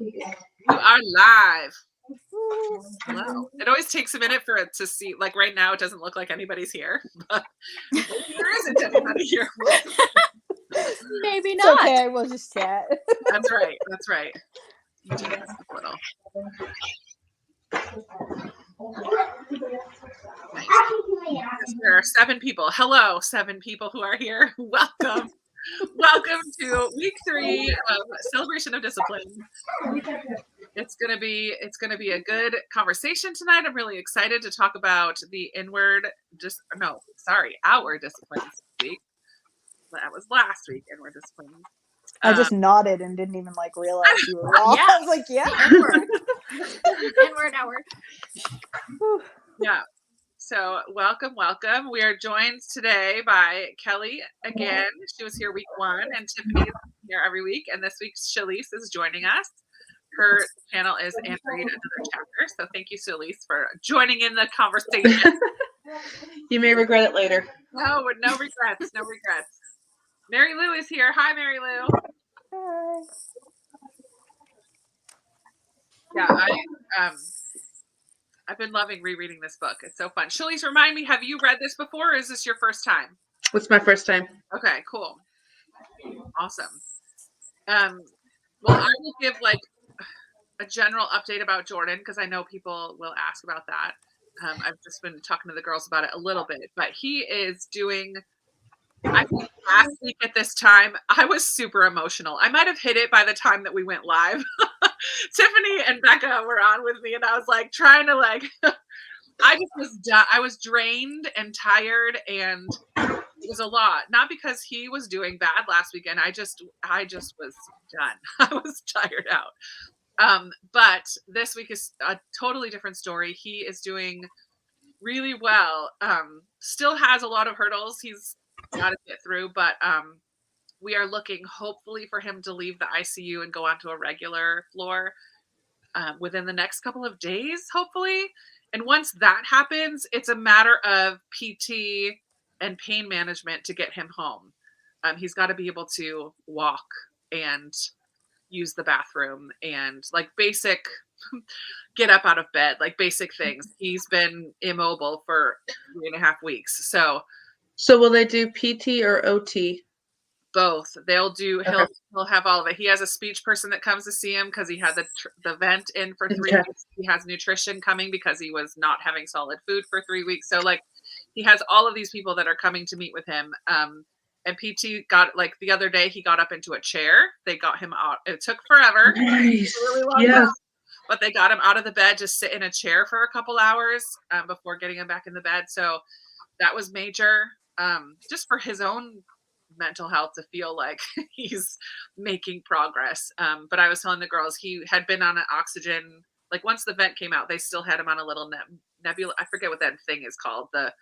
You are live. Hello. It always takes a minute for it to see. Like right now, it doesn't look like anybody's here, but there isn't anybody here. Maybe not. It's okay, we'll just chat. That's right. That's right. You do this a little. Nice. Yes, there are 7 people. Hello, 7 people who are here. Welcome. Welcome to week 3 of Celebration of Discipline. It's gonna be a good conversation tonight. I'm really excited to talk about the our disciplines this week. That was last week, inward disciplines. I just nodded and didn't even realize you were wrong. Yeah. I was like, yeah. Inward hour. Yeah. So welcome. We are joined today by Kelly again. She was here week 1, and Tiffany is here every week. And this week, Shalise is joining us. Her channel is Untitled Chapter. So thank you, Shalise, for joining in the conversation. You may regret it later. No regrets. No regrets. Mary Lou is here. Hi, Mary Lou. Hi. Yeah, I've been loving rereading this book. It's so fun. Shalise, remind me, have you read this before, or is this your first time? It's my first time. Okay, cool. Awesome. Well, I will give a general update about Jordan because I know people will ask about that. I've just been talking to the girls about it a little bit, but he is doing, I think last week at this time, I was super emotional. I might have hit it by the time that we went live. Tiffany and Becca were on with me, and I was trying to I just was done. I was drained and tired, and it was a lot. Not because he was doing bad last weekend. I just was done. I was tired out. But this week is a totally different story. He is doing really well. Still has a lot of hurdles he's got to get through, but we are looking hopefully for him to leave the ICU and go onto a regular floor within the next couple of days, hopefully. And once that happens, it's a matter of PT and pain management to get him home. He's got to be able to walk and use the bathroom and basic get up out of bed, basic things. He's been immobile for 3.5 weeks. So will they do PT or OT? Both. They'll do. Okay. He'll have all of it. He has a speech person that comes to see him because he had the vent in for 3 Okay. weeks. He has nutrition coming because he was not having solid food for 3 weeks. So he has all of these people that are coming to meet with him. And PT got the other day he got up into a chair. They got him out. It took forever. Nice. Really long Yes. time, but they got him out of the bed, just sit in a chair for a couple hours before getting him back in the bed. So that was major, just for his own mental health to feel like he's making progress. But I was telling the girls he had been on an oxygen. Once the vent came out, they still had him on a little nebula. I forget what that thing is called. The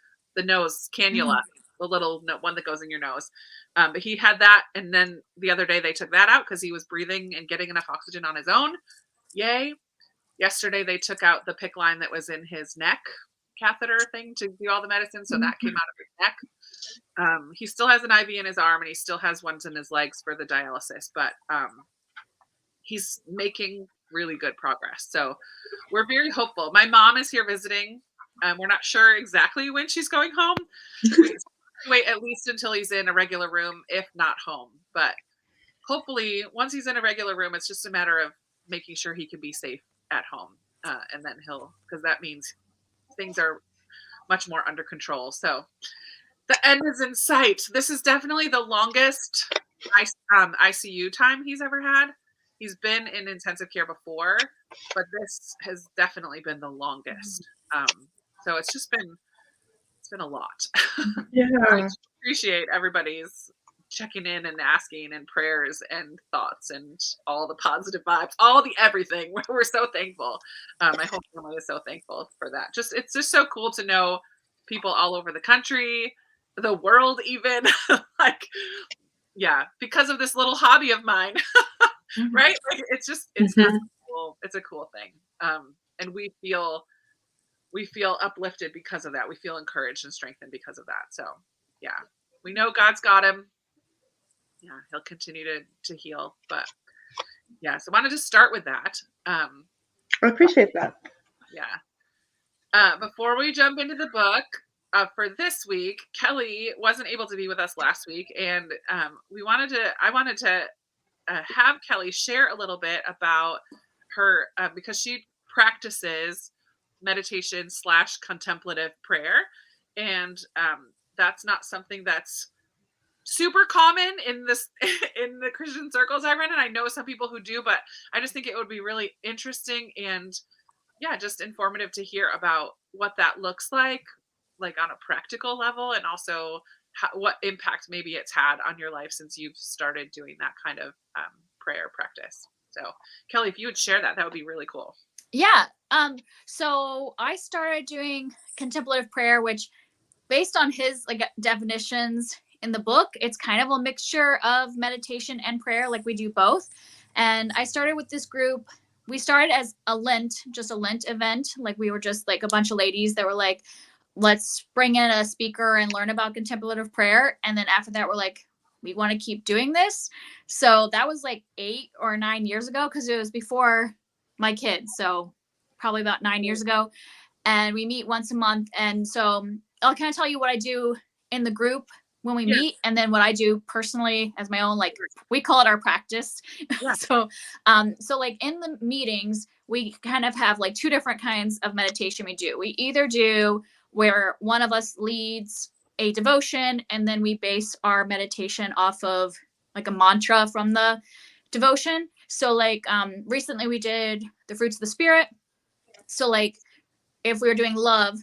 nose cannula, the little one that goes in your nose. But he had that. And then the other day they took that out because he was breathing and getting enough oxygen on his own. Yay. Yesterday they took out the PICC line that was in his neck catheter thing to do all the medicine. So that came out of his neck. He still has an IV in his arm and he still has ones in his legs for the dialysis, but he's making really good progress. So we're very hopeful. My mom is here visiting. We're not sure exactly when she's going home. We wait at least until he's in a regular room, if not home. But hopefully once he's in a regular room, it's just a matter of making sure he can be safe at home. And then because that means things are much more under control. So the end is in sight. This is definitely the longest ICU time he's ever had. He's been in intensive care before, but this has definitely been the longest. So it's been a lot. Yeah. I appreciate everybody's checking in and asking and prayers and thoughts and all the positive vibes, all the everything. We're so thankful. My whole family is so thankful for that. It's just so cool to know people all over the country, the world even, because of this little hobby of mine, right? It's cool. It's a cool thing. And we feel uplifted because of that. We feel encouraged and strengthened because of that. So yeah, we know God's got him. Yeah, he'll continue to heal, but yeah, so I wanted to start with that. I appreciate that. Yeah. Before we jump into the book, for this week, Kelly wasn't able to be with us last week, and I wanted to have Kelly share a little bit about her, because she practices meditation / contemplative prayer, and that's not something that's super common in this in the Christian circles I'm in, and I know some people who do, but I just think it would be really interesting and yeah, just informative to hear about what that looks like on a practical level, and also what impact maybe it's had on your life since you've started doing that kind of prayer practice. So, Kelly, if you would share that, that would be really cool. Yeah. So I started doing contemplative prayer, which based on his like definitions in the book, it's kind of a mixture of meditation and prayer. Like we do both. And I started with this group. We started as just a Lent event. Like we were just like a bunch of ladies that were like, let's bring in a speaker and learn about contemplative prayer. And then after that, we're like, we want to keep doing this. So that was like 8 or 9 years ago, because it was before my kids. So probably about 9 years ago. And we meet once a month. And so I'll kind of tell you what I do in the group when we meet, and then what I do personally as my own, like we call it our practice. Yeah. So like in the meetings, we kind of have like 2 different kinds of meditation we do. We either do where one of us leads a devotion, and then we base our meditation off of like a mantra from the devotion. So like recently we did the fruits of the spirit. So like if we were doing love,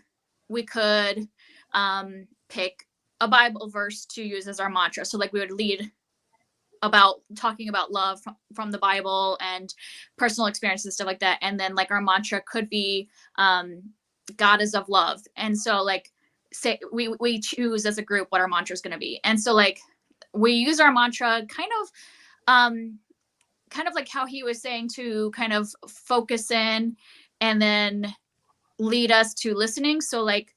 we could pick a Bible verse to use as our mantra. So like we would lead about talking about love from the Bible and personal experiences, stuff like that. And then like our mantra could be God is of love. And so like say we choose as a group what our mantra is going to be. And so like we use our mantra kind of like how he was saying, to kind of focus in and then lead us to listening. So like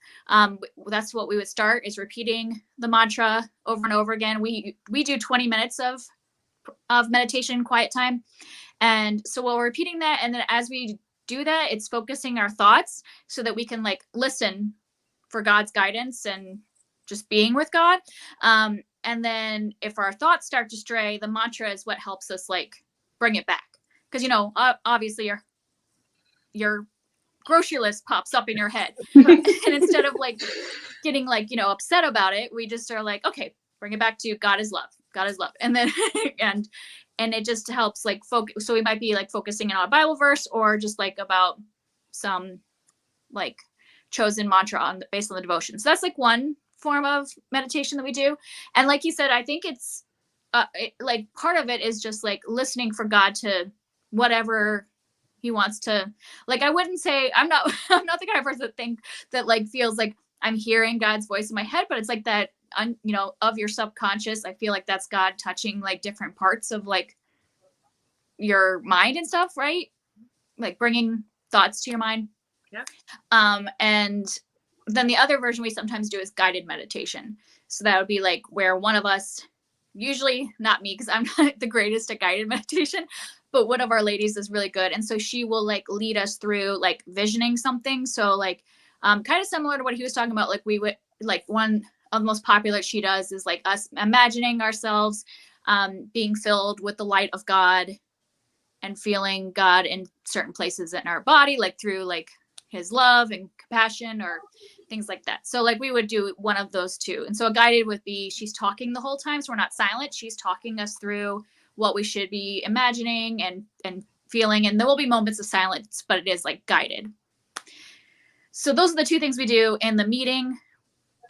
that's what we would start, is repeating the mantra over and over again. We do 20 minutes of meditation, quiet time. And so while we're repeating that, and then as we do that, it's focusing our thoughts so that we can like listen for God's guidance and just being with God. And then if our thoughts start to stray, the mantra is what helps us like bring it back. Because, you know, obviously your grocery list pops up in your head. And instead of like getting like, you know, upset about it, we just are like, okay, bring it back to God is love. God is love. And then, and it just helps like focus. So we might be like focusing on a Bible verse, or just like about some like chosen mantra based on the devotion. So that's like one form of meditation that we do. And like you said, I think it's like part of it is just like listening for God to whatever he wants to. Like I wouldn't say I'm not the kind of person that think that like feels like I'm hearing God's voice in my head, but it's like that you know, of your subconscious. I feel like that's God touching like different parts of like your mind and stuff, right? Like bringing thoughts to your mind. Yeah. And then the other version we sometimes do is guided meditation. So that would be like where one of us, usually not me because I'm not the greatest at guided meditation, but one of our ladies is really good. And so she will like lead us through like visioning something. So like kind of similar to what he was talking about. Like we would like one of the most popular she does is like us imagining ourselves being filled with the light of God and feeling God in certain places in our body, like through like his love and compassion or things like that. So like we would do one of those 2. And so a guided would be she's talking the whole time. So we're not silent. She's talking us through what we should be imagining and feeling. And there will be moments of silence, but it is like guided. So those are the 2 things we do in the meeting.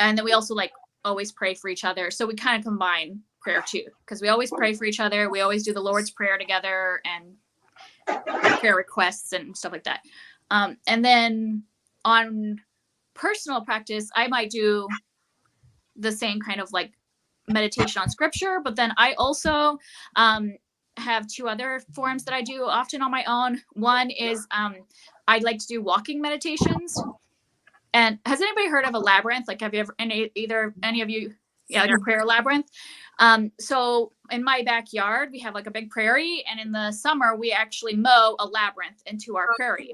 And then we also like always pray for each other. So we kind of combine prayer too, because we always pray for each other. We always do the Lord's Prayer together and prayer requests and stuff like that. And then on personal practice, I might do the same kind of like meditation on scripture, but then I also have 2 other forms that I do often on my own. One is I'd like to do walking meditations. And has anybody heard of a labyrinth? Like, have you ever any of you, yeah, like a prayer labyrinth? So in my backyard, we have like a big prairie, and in the summer, we actually mow a labyrinth into our prairie.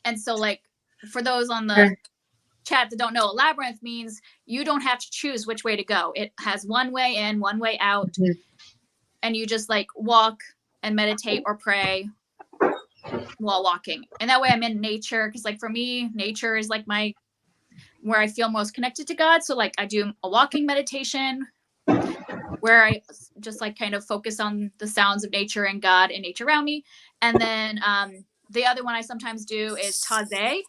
And so, like, for those on the chat that don't know, a labyrinth means you don't have to choose which way to go. It has one way in, one way out, and you just like walk and meditate or pray while walking. And that way I'm in nature, because like for me, nature is like where I feel most connected to God. So like I do a walking meditation where I just like kind of focus on the sounds of nature and God and nature around me. And then the other one I sometimes do is taze,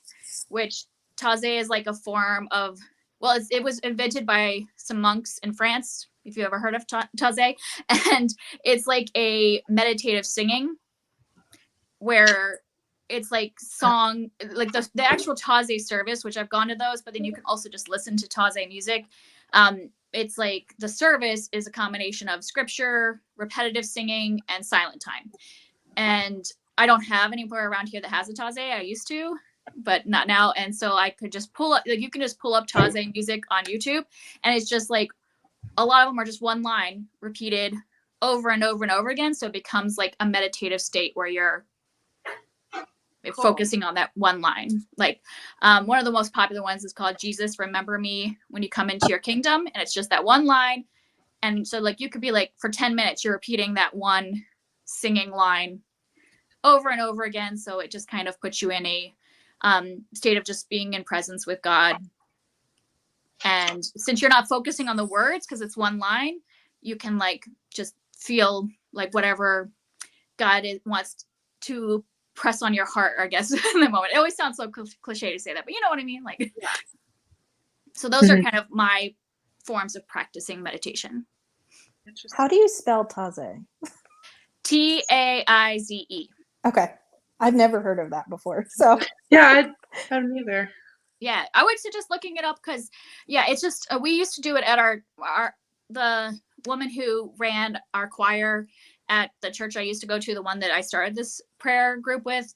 which taze is like a form of, well, it was invented by some monks in France, if you ever heard of taze. And it's like a meditative singing where it's like song, like the actual taze service, which I've gone to those, but then you can also just listen to taze music. It's like the service is a combination of scripture, repetitive singing, and silent time. And I don't have anywhere around here that has a taze. I used to, but not now. And so I could just pull up, like you can just pull up taze music on YouTube, and it's just like a lot of them are just one line repeated over and over and over again. So it becomes like a meditative state where you're focusing on that one line. Like one of the most popular ones is called Jesus, Remember Me When You Come Into Your Kingdom. And it's just that one line. And so like you could be like for 10 minutes, you're repeating that one singing line over and over again. So it just kind of puts you in a state of just being in presence with God. And since you're not focusing on the words, because it's one line, you can like just feel like whatever God wants to press on your heart, I guess, in the moment. It always sounds so cliche to say that, but you know what I mean? Like, so those are kind of my forms of practicing meditation. How do you spell taze? Taize. Okay. I've never heard of that before. So Yeah, I haven't either. Yeah, I would suggest looking it up because, yeah, it's just, we used to do it at the woman who ran our choir at the church I used to go to, the one that I started this prayer group with.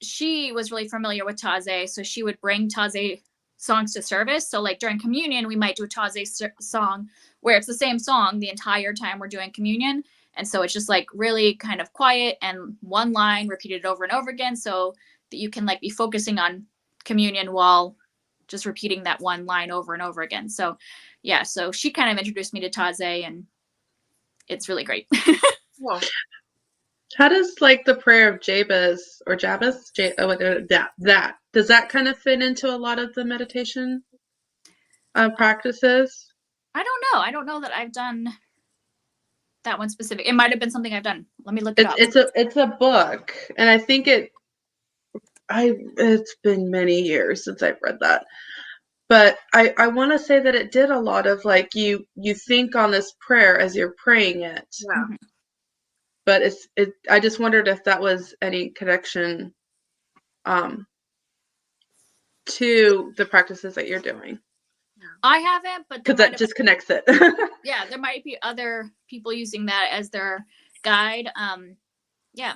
She was really familiar with taze, so she would bring taze songs to service. So like during communion, we might do a taze song where it's the same song the entire time we're doing communion. And so it's just like really kind of quiet and one line repeated over and over again, so that you can like be focusing on communion while just repeating that one line over and over again. So yeah, so she kind of introduced me to taze, and it's really great. Whoa. How does like the prayer of Jabez or Jabez, that does that kind of fit into a lot of the meditation practices? I don't know that I've done that one specific. It might have been something I've done. Let me look it up. It's a book, and I think it's been many years since I've read that. But I want to say that it did a lot of like you think on this prayer as you're praying it. Yeah. But I just wondered if that was any connection to the practices that you're doing. I haven't, but because that just connects it. Yeah, there might be other people using that as their guide. Yeah,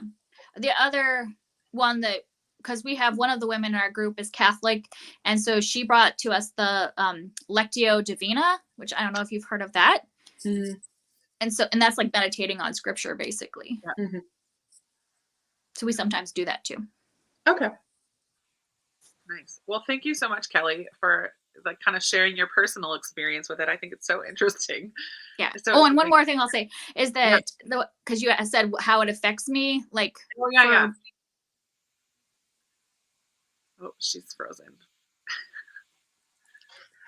the other one that, because we have one of the women in our group is Catholic, and so she brought to us the Lectio Divina, which I don't know if you've heard of that. Mm-hmm. And that's like meditating on scripture, basically. Yeah. Mm-hmm. So we sometimes do that too. Okay. Nice. Well, thank you so much, Kelly, for like kind of sharing your personal experience with it. I think it's so interesting. Yeah. So, and one more thing I'll say is that because you said how it affects me, like. Oh yeah, yeah. Oh, she's frozen.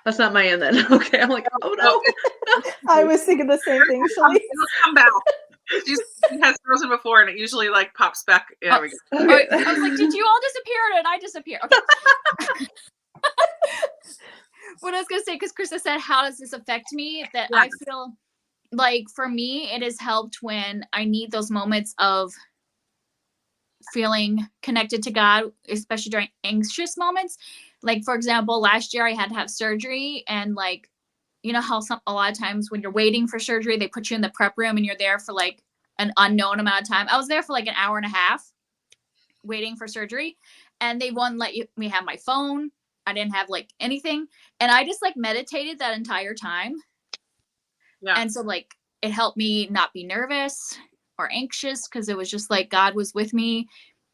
That's not my end then. Okay, I'm like, oh no. I was thinking the same thing, Shelly. It'll come back. She has frozen before, and it usually like pops back. There we go. Okay. I was like, did you all disappear or did I disappear? Okay. What I was going to say, because Krista said, how does this affect me? That I feel like for me, it has helped when I need those moments of feeling connected to God, especially during anxious moments. Like, for example, last year I had to have surgery, and like, you know how a lot of times when you're waiting for surgery, they put you in the prep room and you're there for like an unknown amount of time. I was there for like an hour and a half waiting for surgery, and they wouldn't let me have my phone. I didn't have like anything. And I just like meditated that entire time. Yeah. And so like it helped me not be nervous or anxious because it was just like God was with me.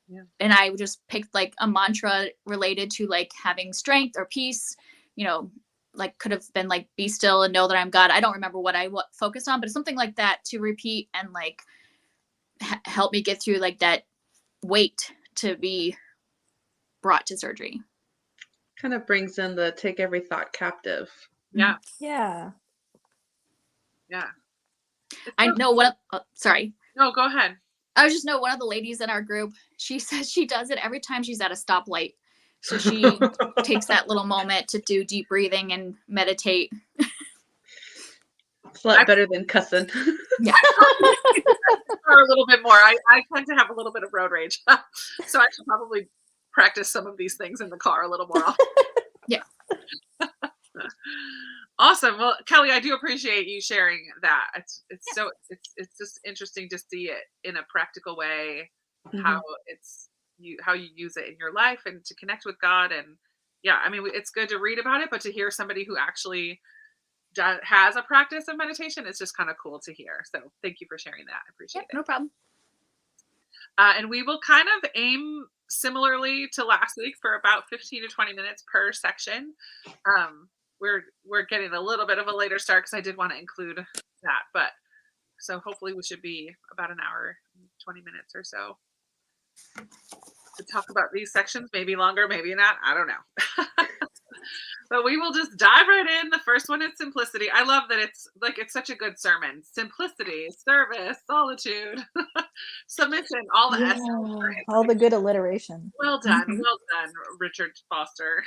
Yeah. And I just picked like a mantra related to like having strength or peace, you know, like could have been like be still and know that I'm God. I don't remember what I focused on, but it's something like that to repeat and like help me get through like that weight to be brought to surgery. Kind of brings in the take every thought captive. Yeah. Yeah. Yeah. It's I so- know what, sorry. No, go ahead. I just know one of the ladies in our group, she says she does it every time she's at a stoplight. So she takes that little moment to do deep breathing and meditate. It's a lot better than cussing. Yeah. Or a little bit more. I tend to have a little bit of road rage. So I should probably practice some of these things in the car a little more often. Yeah. Awesome. Well, Kelly, I do appreciate you sharing that. It's just interesting to see it in a practical way, how how you use it in your life and to connect with God. And yeah, I mean, it's good to read about it, but to hear somebody who actually has a practice of meditation, it's just kind of cool to hear. So thank you for sharing that. I appreciate it. No problem. And we will kind of aim similarly to last week for about 15 to 20 minutes per section. We're getting a little bit of a later start because I did want to include that, but so hopefully we should be about an hour, 20 minutes or so to talk about these sections. Maybe longer, maybe not. I don't know. But we will just dive right in. The first one is simplicity. I love that it's such a good sermon. Simplicity, service, solitude, submission, all the S. All the good alliteration. Well done. Well done, Richard Foster.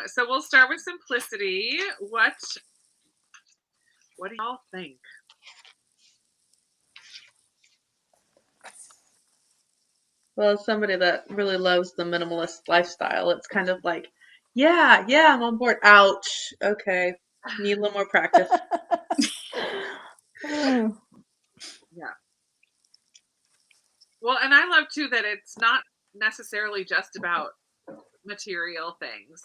So we'll start with simplicity. What do y'all think? Well, as somebody that really loves the minimalist lifestyle, it's kind of like, yeah, I'm on board. Ouch. Okay. Need a little more practice. Yeah. Well, and I love too that it's not necessarily just about material things.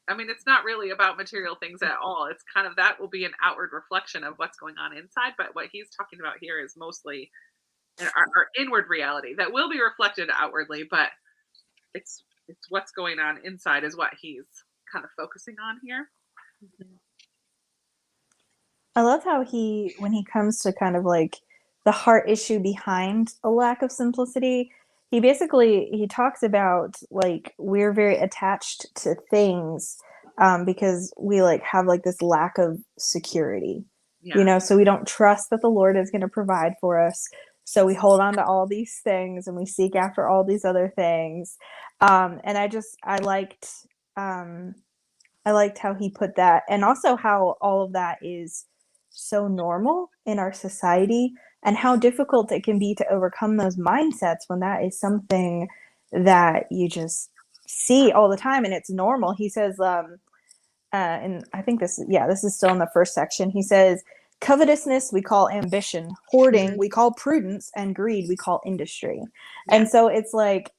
I mean, it's not really about material things at all. It's kind of that will be an outward reflection of what's going on inside. But what he's talking about here is mostly our inward reality that will be reflected outwardly, but it's what's going on inside is what he's kind of focusing on here. I love how when he comes to kind of like the heart issue behind a lack of simplicity, he talks about like we're very attached to things because we like have like this lack of security, so we don't trust that the Lord is going to provide for us. So we hold on to all these things and we seek after all these other things. And I liked how he put that, and also how all of that is so normal in our society and how difficult it can be to overcome those mindsets when that is something that you just see all the time and it's normal. He says, and I think this is still in the first section. He says, covetousness we call ambition, hoarding we call prudence, and greed we call industry. Yeah. And so it's like,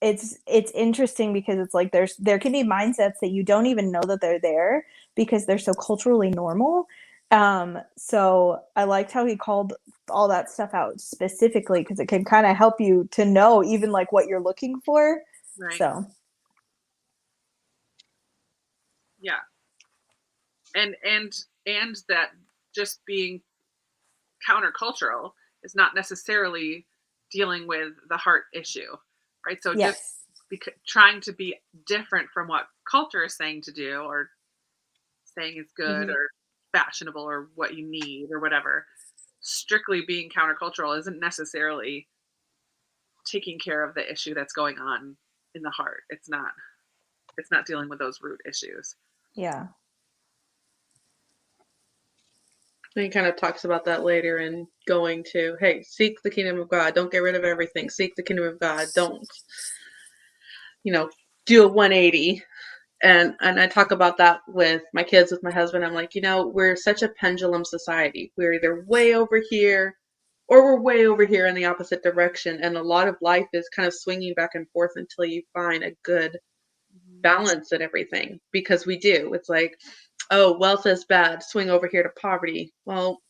it's interesting because it's like there can be mindsets that you don't even know that they're there because they're so culturally normal. So I liked how he called all that stuff out specifically because it can kind of help you to know even like what you're looking for. Right. So yeah. And that just being countercultural is not necessarily dealing with the heart issue, right? So just trying to be different from what culture is saying to do or saying is good or fashionable or what you need or whatever, strictly being countercultural isn't necessarily taking care of the issue that's going on in the heart. It's not dealing with those root issues. Yeah. He kind of talks about that later in going to, hey, seek the kingdom of God. Don't get rid of everything. Seek the kingdom of God. Don't, do a 180. And I talk about that with my kids, with my husband. I'm like, we're such a pendulum society. We're either way over here or we're way over here in the opposite direction. And a lot of life is kind of swinging back and forth until you find a good balance in everything, because we do. It's like, oh, wealth is bad, swing over here to poverty. Well,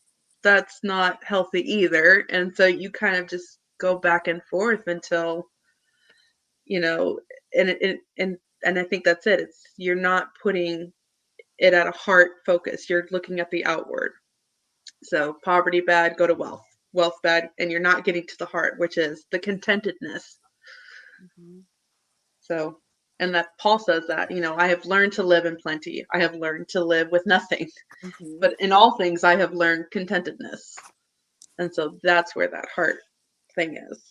that's not healthy either. And so you kind of just go back and forth until, you know, and I think that's it. It's you're not putting it at a heart focus. You're looking at the outward. So poverty bad, go to wealth. Wealth bad, and you're not getting to the heart, which is the contentedness. Mm-hmm. So, and that Paul says that, I have learned to live in plenty. I have learned to live with nothing. Mm-hmm. But in all things, I have learned contentedness. And so that's where that heart thing is.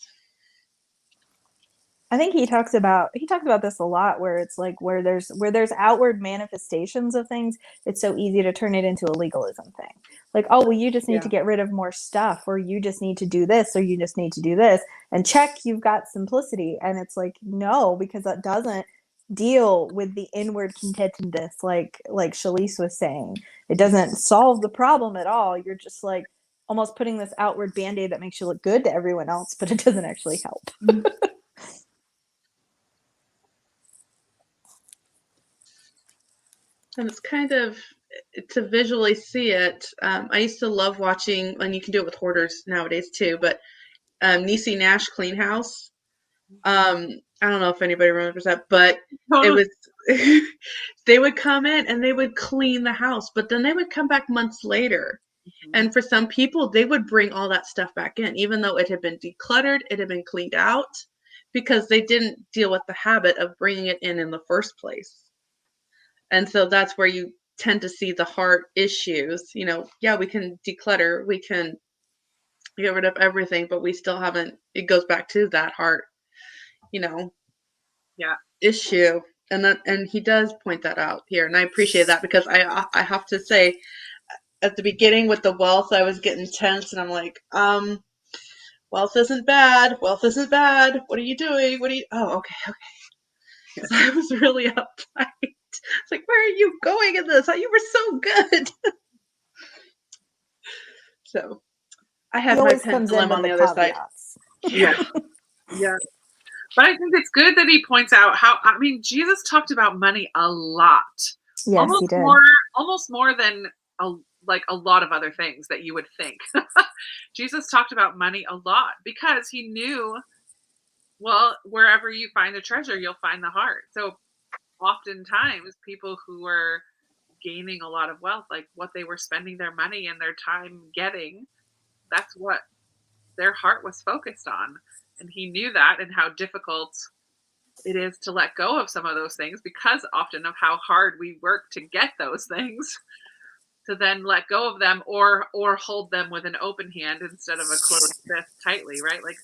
I think he talks about this a lot, where it's like where there's outward manifestations of things, it's so easy to turn it into a legalism thing. Like, oh, well, you just need to get rid of more stuff, or you just need to do this, or you just need to do this, and check, you've got simplicity. And it's like, no, because that doesn't deal with the inward contentedness, like Shalise was saying. It doesn't solve the problem at all. You're just like almost putting this outward band-aid that makes you look good to everyone else, but it doesn't actually help. And it's kind of, to visually see it, I used to love watching, and you can do it with hoarders nowadays too, but Niecy Nash Clean House. I don't know if anybody remembers that, but it was, they would come in and they would clean the house, but then they would come back months later. Mm-hmm. And for some people, they would bring all that stuff back in, even though it had been decluttered, it had been cleaned out, because they didn't deal with the habit of bringing it in the first place. And so that's where you tend to see the heart issues. Yeah, we can declutter, we can get rid of everything, but we still haven't, it goes back to that heart, issue. And he does point that out here. And I appreciate that, because I have to say, at the beginning with the wealth, I was getting tense, and I'm like, wealth isn't bad. Wealth isn't bad. What are you doing? Oh, okay. So I was really uptight. It's like, where are you going in this? You were so good. So I had my pendulum on the other side. Yeah. Yeah. But I think it's good that he points out Jesus talked about money a lot. Yes, he did. Almost more than a lot of other things that you would think. Jesus talked about money a lot, because he knew, well, wherever you find the treasure, you'll find the heart. So oftentimes people who were gaining a lot of wealth, like what they were spending their money and their time getting, that's what their heart was focused on. And he knew that, and how difficult it is to let go of some of those things, because often of how hard we work to get those things, to then let go of them or hold them with an open hand instead of a closed fist tightly, right? Like,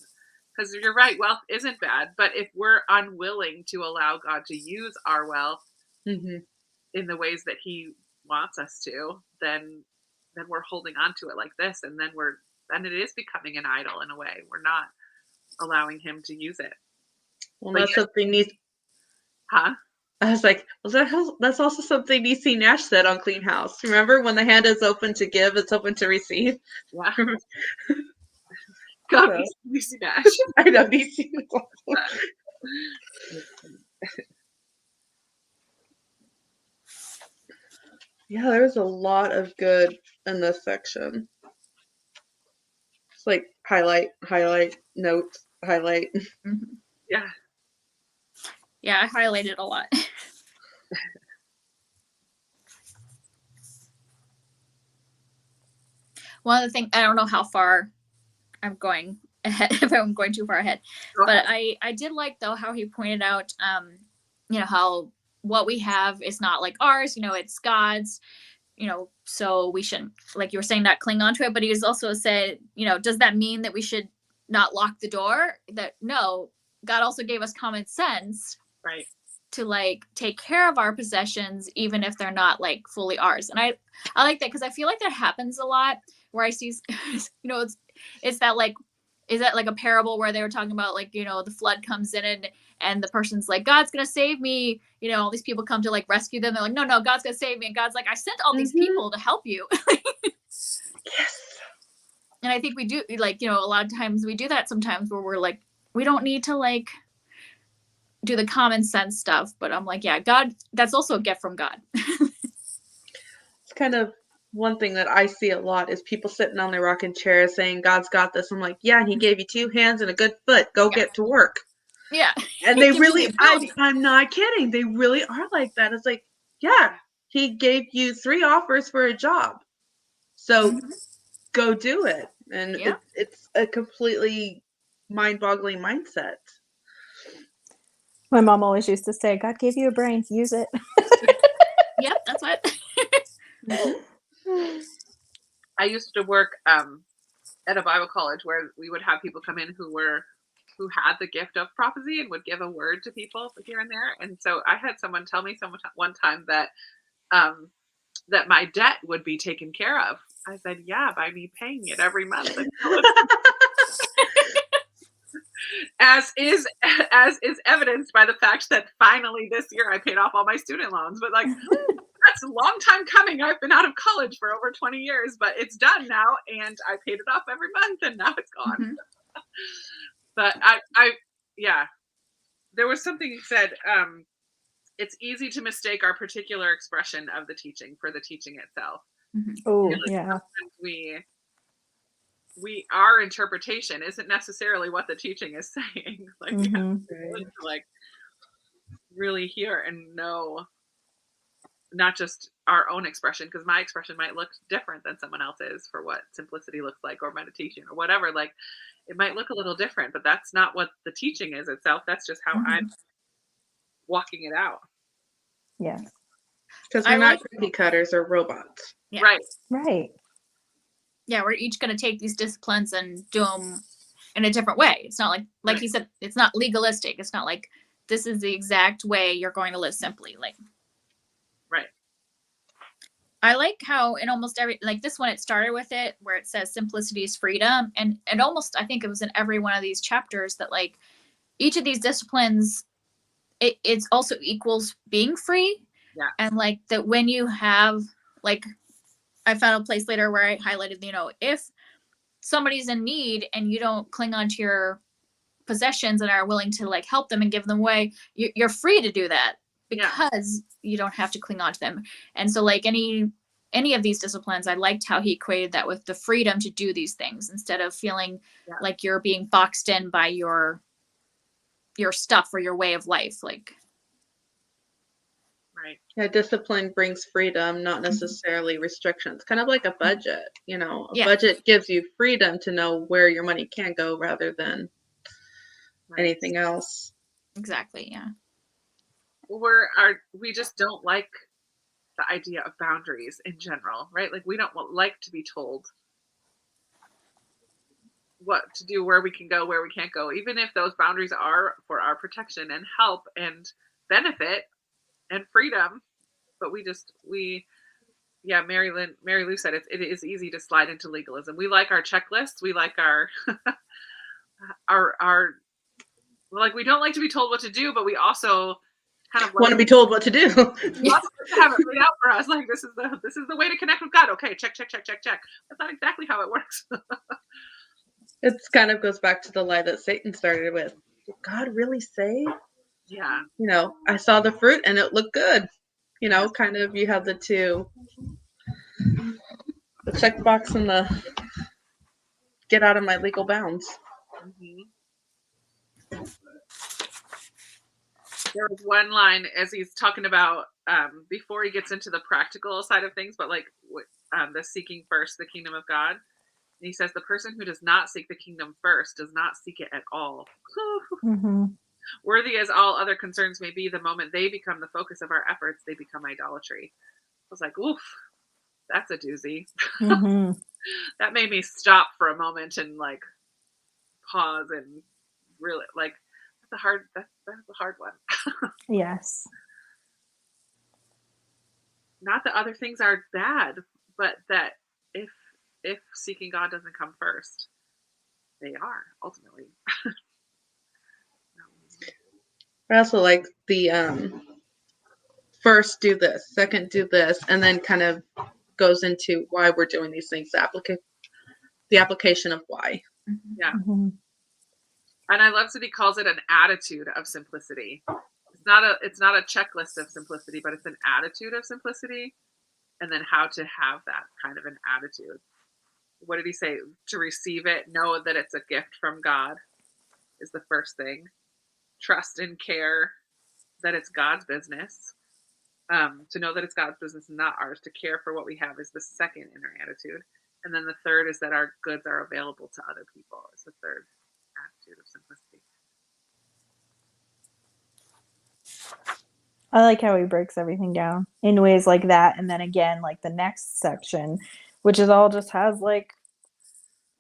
because you're right, wealth isn't bad, but if we're unwilling to allow God to use our wealth in the ways that he wants us to, then we're holding on to it like this, and then it is becoming an idol in a way. We're not allowing him to use it. Well, that's something needs. Huh? I was like, well, that's also something Niecy Nash said on Clean House. Remember, when the hand is open to give, it's open to receive. Yeah. God, Niecy Nash. I know, Niecy. Yeah, there was a lot of good in this section. It's like highlight, notes, highlight. Mm-hmm. Yeah. Yeah, I highlighted a lot. One of the things, I don't know how far I'm going ahead, if I'm going too far ahead, but I did like, though, how he pointed out, how what we have is not like ours, it's God's, so we shouldn't, like you were saying, not cling on to it. But he was also said, does that mean that we should not lock the door? That no, God also gave us common sense, right, to like take care of our possessions, even if they're not like fully ours. And I like that, because I feel like that happens a lot, where I see, it's that, like, is that like a parable where they were talking about, like, the flood comes in and the person's like, God's gonna save me, all these people come to like rescue them. They're like, no, God's gonna save me. And God's like, I sent all these people to help you. Yes. And I think we do, like, a lot of times we do that sometimes, where we're like, we don't need to like do the common sense stuff. But I'm like, yeah, God, that's also a gift from God. kind of one thing that I see a lot is people sitting on their rocking chair saying, God's got this. I'm like, yeah, and he gave you 2 hands and a good foot. Go get to work. Yeah. And He they gives you the really, ability. I'm not kidding. They really are like that. It's like, yeah, he gave you 3 offers for a job. So Mhm. go do it. And Yeah. it's a completely mind-boggling mindset. My mom always used to say, God gave you a brain, use it. Yep, that's what. I used to work at a Bible college where we would have people come in who had the gift of prophecy and would give a word to people here and there. And so I had someone tell me one time that that my debt would be taken care of. I said, yeah, by me paying it every month. as is evidenced by the fact that finally this year I paid off all my student loans. But like, that's a long time coming. I've been out of college for over 20 years, but it's done now, and I paid it off every month, and now it's gone. Mhm. But yeah, there was something you said. It's easy to mistake our particular expression of the teaching for the teaching itself. Mhm. Oh, Like, yeah. sometimes our interpretation isn't necessarily what the teaching is saying. Like, we have to be willing to like really hear and know, not just our own expression, because my expression might look different than someone else's for what simplicity looks like, or meditation, or whatever. Like, it might look a little different, but that's not what the teaching is itself. That's just how I'm walking it out. Yes. Because I we're not like- cookie cutters or robots. Yeah. Right. Right. Yeah, we're each going to take these disciplines and do them in a different way. It's not like Right. you said, it's not legalistic. It's not like this is the exact way you're going to live simply. Like, Right. I like how in almost every, like this one, it started with it where it says simplicity is freedom. And almost, I think it was in every one of these chapters that like each of these disciplines, it's also equals being free. Yeah. And like that when you have, like, I found a place later where I highlighted, if somebody's in need and you don't cling on to your possessions and are willing to like help them and give them away, you're free to do that because you don't have to cling on to them. And so like any of these disciplines, I liked how he equated that with the freedom to do these things instead of feeling like you're being boxed in by your stuff or your way of life. Like, Right. Yeah, discipline brings freedom, not necessarily restrictions. Kind of like a budget, A budget gives you freedom to know where your money can go rather than anything else. Exactly. Yeah. We just don't like the idea of boundaries in general, right? Like, we don't like to be told what to do, where we can go, where we can't go, even if those boundaries are for our protection and help and benefit and freedom. But Mary Lou said it is easy to slide into legalism. We like our checklists. We like our like, we don't like to be told what to do, but we also kind of want to be told what to do. We also like to have it laid out for us. Like, this is the way to connect with God. Okay, check. That's not exactly how it works. It kind of goes back to the lie that Satan started with. Did God really say? Yeah. I saw the fruit and it looked good. Kind of you have the two. The checkbox and the get out of my legal bounds. Mm-hmm. There was one line as he's talking about before he gets into the practical side of things, but like the seeking first the kingdom of God. And he says, the person who does not seek the kingdom first does not seek it at all. Worthy as all other concerns may be, the moment they become the focus of our efforts, they become idolatry. I was like, oof, that's a doozy. That made me stop for a moment and like pause and really like, that's a hard one. Yes. Not that other things are bad, but that if seeking God doesn't come first, they are ultimately. I also like the first do this, second do this, and then kind of goes into why we're doing these things, the application of why. Yeah. And I love that he calls it an attitude of simplicity. It's not a checklist of simplicity, but it's an attitude of simplicity. and then how to have that kind of an attitude. What did he say? To receive it, know that it's a gift from God is the first thing. Trust and care that it's God's business. To know that it's God's business and not ours. To care for what we have is the second inner attitude. And then the third is that our goods are available to other people. Is the third attitude of simplicity. I like how he breaks everything down in ways like that. And then again, like the next section, which is all just has like,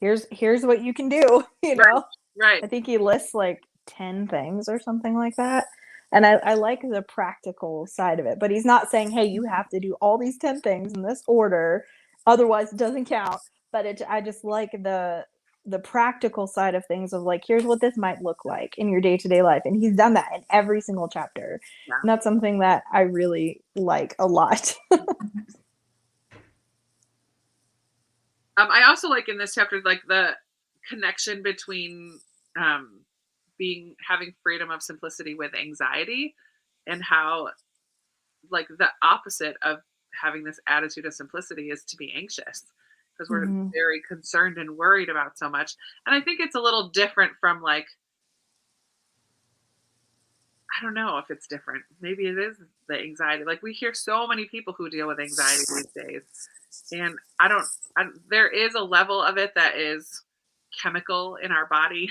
here's what you can do, you know? Right. I think he lists like 10 things or something like that. And I like the practical side of it, but he's not saying, hey, you have to do all these 10 things in this order, otherwise it doesn't count. But I just like the practical side of things of like, here's what this might look like in your day-to-day life. And he's done that in every single chapter. Yeah. And that's something that I really like a lot. I also like in this chapter, like the connection between having freedom of simplicity with anxiety, and how like the opposite of having this attitude of simplicity is to be anxious, because we're very concerned and worried about so much. And I think it's a little different from like, I don't know if it's different. Maybe it is the anxiety. Like we hear so many people who deal with anxiety these days. And there is a level of it that is chemical in our body.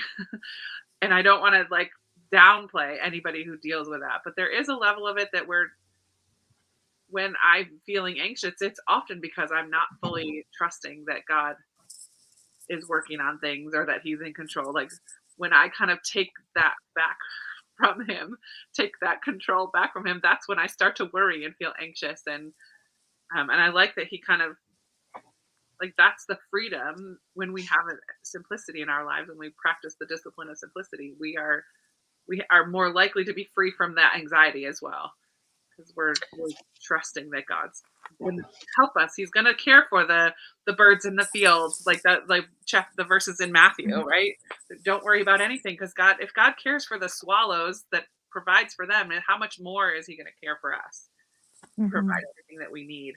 And I don't want to like downplay anybody who deals with that. But there is a level of it that when I'm feeling anxious, it's often because I'm not fully trusting that God is working on things or that he's in control. Like when I kind of take that back from him, take that control back from him, that's when I start to worry and feel anxious. And I like that he kind of like, that's the freedom when we have a simplicity in our lives, when we practice the discipline of simplicity, we are more likely to be free from that anxiety as well, because we're trusting that God's going to help us. He's going to care for the birds in the fields, like that, like check the verses in Matthew, right? Don't worry about anything, because if God cares for the swallows that provides for them, and how much more is he going to care for us, provide everything that we need.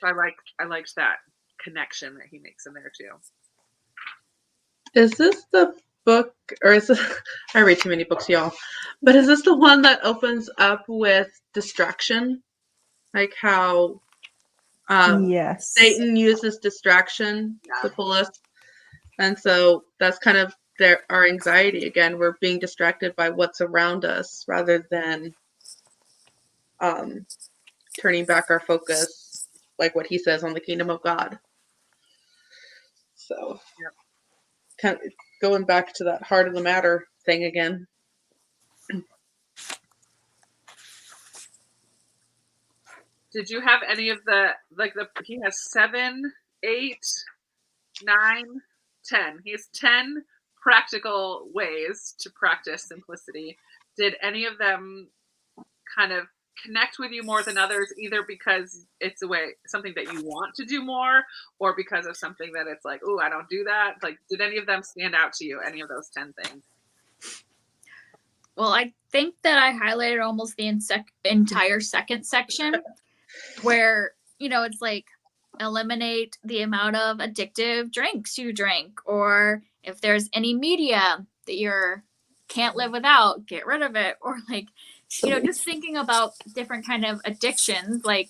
So I liked that connection that he makes in there too. Is this the book, or is this, I read too many books, y'all, but is this the one that opens up with distraction? Like how yes, Satan uses distraction to pull us. And so that's kind of our anxiety. Again, we're being distracted by what's around us rather than turning back our focus, like what he says, on the kingdom of God. So kind of going back to that heart of the matter thing again. Did you have any of he has 7, 8, 9, 10. He has 10 practical ways to practice simplicity. Did any of them kind of connect with you more than others, either because it's something that you want to do more, or because of something that it's like, oh, I don't do that? Like, did any of them stand out to you, any of those 10 things? Well, I think that I highlighted almost the entire second section where, it's like, eliminate the amount of addictive drinks you drink, or if there's any media that you can't live without, get rid of it. Or like, just thinking about different kind of addictions, like,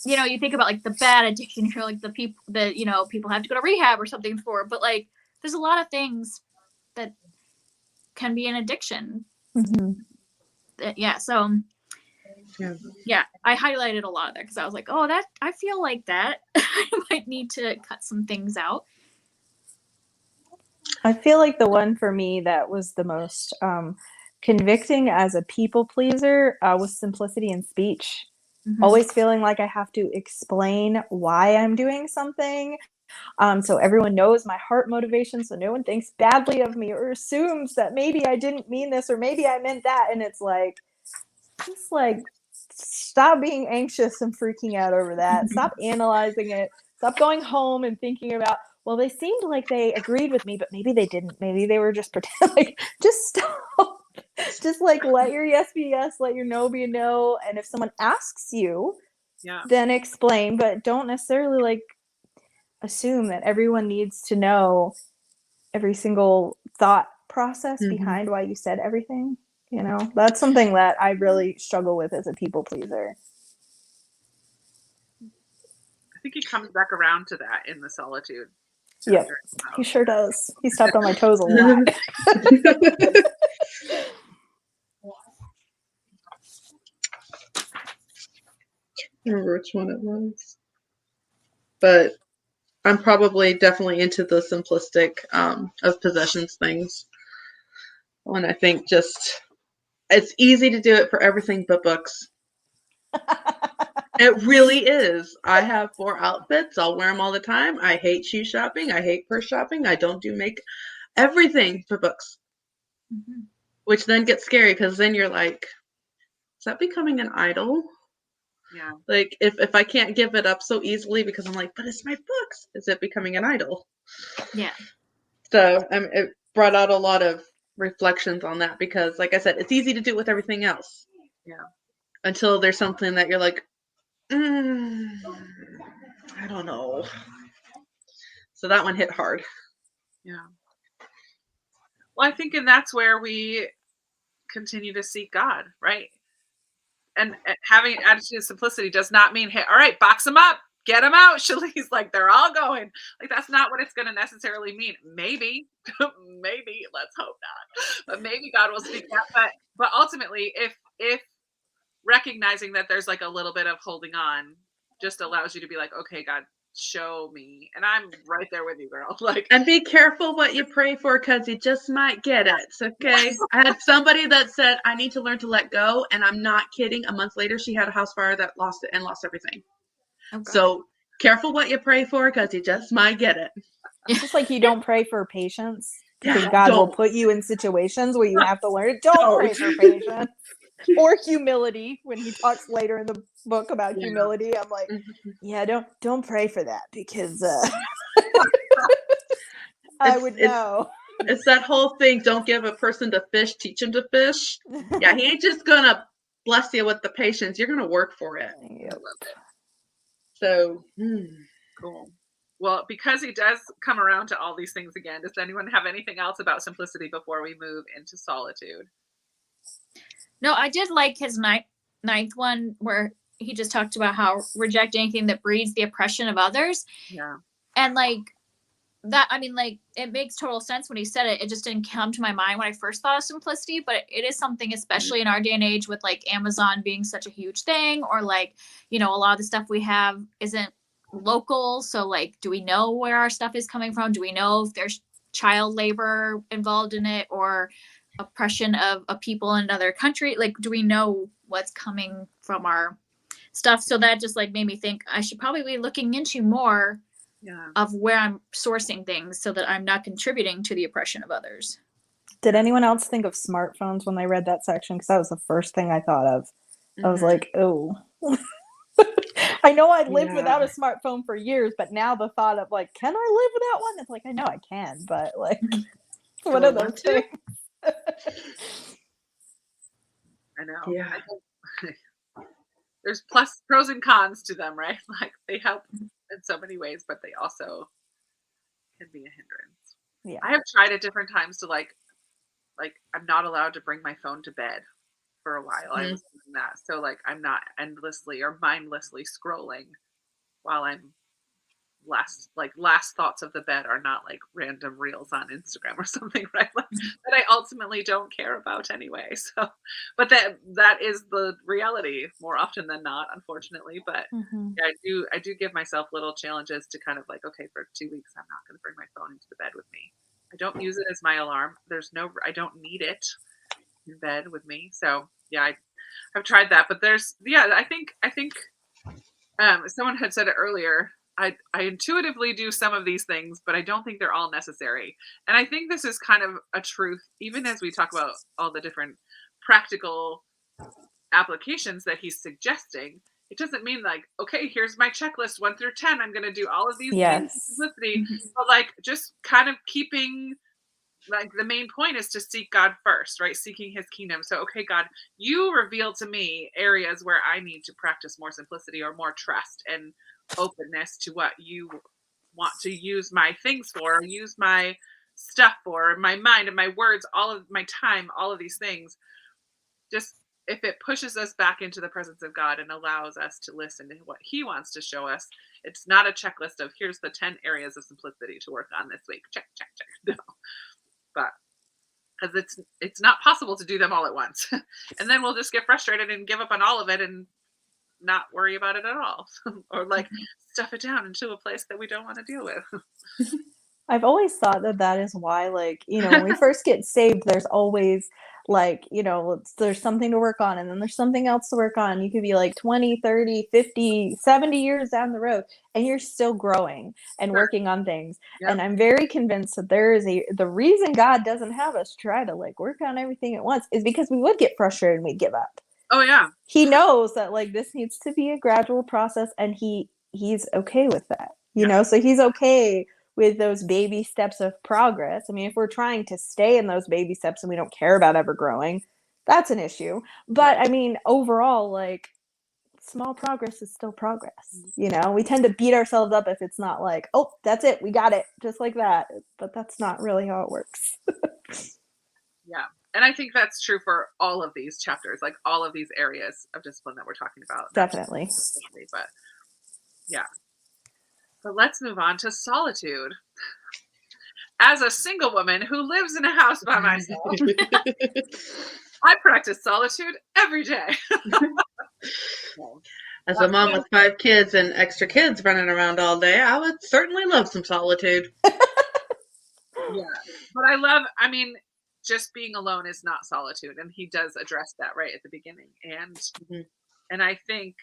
you think about like the bad addiction, you're like the people that, people have to go to rehab or something for, but like, there's a lot of things that can be an addiction. So I highlighted a lot of that because I was like, oh, that I feel like that I might need to cut some things out. I feel like the one for me that was the most convicting as a people pleaser was simplicity in speech. Always feeling like I have to explain why I'm doing something, so everyone knows my heart motivation, so no one thinks badly of me or assumes that maybe I didn't mean this or maybe I meant that. And it's like, just like, stop being anxious and freaking out over that. Stop analyzing it. Stop going home and thinking about, well, they seemed like they agreed with me, but maybe they didn't. Maybe they were just pretending. Like, just stop. Just like, let your yes be yes, let your no be no. And if someone asks you, Yeah. then explain, but don't necessarily like assume that everyone needs to know every single thought process behind why you said everything. You know, that's something that I really struggle with as a people pleaser. I think he comes back around to that in the Solitude Yep, chapter as he well. sure does. He stepped on my toes a lot. Remember which one it was. But I'm probably definitely into the simplistic of possessions things. And I think just it's easy to do it for everything but books. It really is. I have 4 outfits. I'll wear them all the time. I hate shoe shopping. I hate purse shopping. I don't do make everything for books. Mhm. Which then gets scary because then you're like, is that becoming an idol? Yeah. Like if I can't give it up so easily because I'm like, but it's my books, is it becoming an idol? Yeah. So it brought out a lot of reflections on that because, like I said, it's easy to do with everything else. Yeah. Until there's something that you're like, I don't know. So that one hit hard. Yeah. Well, I think, and that's where we continue to seek God, right? And having an attitude of simplicity does not mean, hey, all right, box them up, get them out. Shali's like, they're all going. Like, that's not what it's going to necessarily mean. Maybe, maybe, let's hope not. But maybe God will speak that. But ultimately, if recognizing that there's like a little bit of holding on just allows you to be like, okay, God, show me. And I'm right there with you, girl. Like, And be careful what you pray for because you just might get it. Okay. I had somebody that said, I need to learn to let go. And I'm not kidding. A month later, she had a house fire that lost it and lost everything. Oh, God. So careful what you pray for because you just might get it. Just like you don't pray for patience because Yeah, God will don't. put you in situations where you have to learn it. Don't pray for patience or humility. When he talks later in the book about Yeah. humility, I'm like, yeah, don't pray for that because I would know. It's that whole thing. Don't give a person to fish, teach him to fish. Yeah, he ain't just gonna bless you with the patience. You're gonna work for it. Yep. So, Cool. Well, because he does come around to all these things again, does anyone have anything else about simplicity before we move into solitude? No, I did like his ninth one where he just talked about how reject anything that breeds the oppression of others. Yeah. And like that, I mean, like it makes total sense when he said it. It just didn't come to my mind when I first thought of simplicity, but it is something, especially in our day and age with like Amazon being such a huge thing, or like, you know, a lot of the stuff we have isn't local. So like, do we know where our stuff is coming from? Do we know if there's child labor involved in it or oppression of people in another country? Like, do we know what's coming from our stuff? So that just like made me think I should probably be looking into more of where I'm sourcing things so that I'm not contributing to the oppression of others. Did anyone else think of smartphones when they read that section? Because that was the first thing I thought of. I was like, oh. I know I lived without a smartphone for years, but now the thought of like, can I live without one? It's like, I know I can, but like, what are those things? I know. Yeah. There's pros and cons to them, right? Like they help in so many ways, but they also can be a hindrance. Yeah. I have tried at different times to like I'm not allowed to bring my phone to bed for a while. I was doing that. So like I'm not endlessly or mindlessly scrolling while I'm last thoughts of the bed are not like random reels on Instagram or something, right? Like, that I ultimately don't care about anyway. So, but that is the reality more often than not, unfortunately. But yeah, I do give myself little challenges to kind of like, okay, for 2 weeks, I'm not going to bring my phone into the bed with me. I don't use it as my alarm. I don't need it in bed with me. So yeah, I've tried that, but I think someone had said it earlier. I intuitively do some of these things, but I don't think they're all necessary. And I think this is kind of a truth, even as we talk about all the different practical applications that he's suggesting. It doesn't mean like, okay, here's my checklist 1 through 10. I'm going to do all of these things with simplicity, but like just kind of keeping like the main point is to seek God first, right? Seeking his kingdom. So, okay, God, you reveal to me areas where I need to practice more simplicity or more trust and openness to what you want to use my things for, use my stuff for, my mind and my words, all of my time, all of these things. Just if it pushes us back into the presence of God and allows us to listen to what he wants to show us, it's not a checklist of here's the 10 areas of simplicity to work on this week. Check, check, check. No. But because it's not possible to do them all at once. And then we'll just get frustrated and give up on all of it and not worry about it at all. Or like stuff it down into a place that we don't want to deal with. I've always thought that that is why, like, you know, when we first get saved, there's always like, you know, there's something to work on and then there's something else to work on. You could be like 20, 30, 50, 70 years down the road and you're still growing and working on things. Yep. And I'm very convinced that the reason God doesn't have us try to like work on everything at once is because we would get frustrated and we'd give up. Oh yeah. He knows that like this needs to be a gradual process and he's okay with that, you know, so he's okay with those baby steps of progress. I mean, if we're trying to stay in those baby steps and we don't care about ever growing, that's an issue. But I mean, overall, like small progress is still progress. You know, we tend to beat ourselves up if it's not like, oh, that's it, we got it, just like that. But that's not really how it works. Yeah. And I think that's true for all of these chapters, like all of these areas of discipline that we're talking about. Definitely. But yeah. But let's move on to solitude. As a single woman who lives in a house by myself, I practice solitude every day. As a mom with 5 kids and extra kids running around all day, I would certainly love some solitude. Yeah. But I mean, just being alone is not solitude. And he does address that right at the beginning. And I think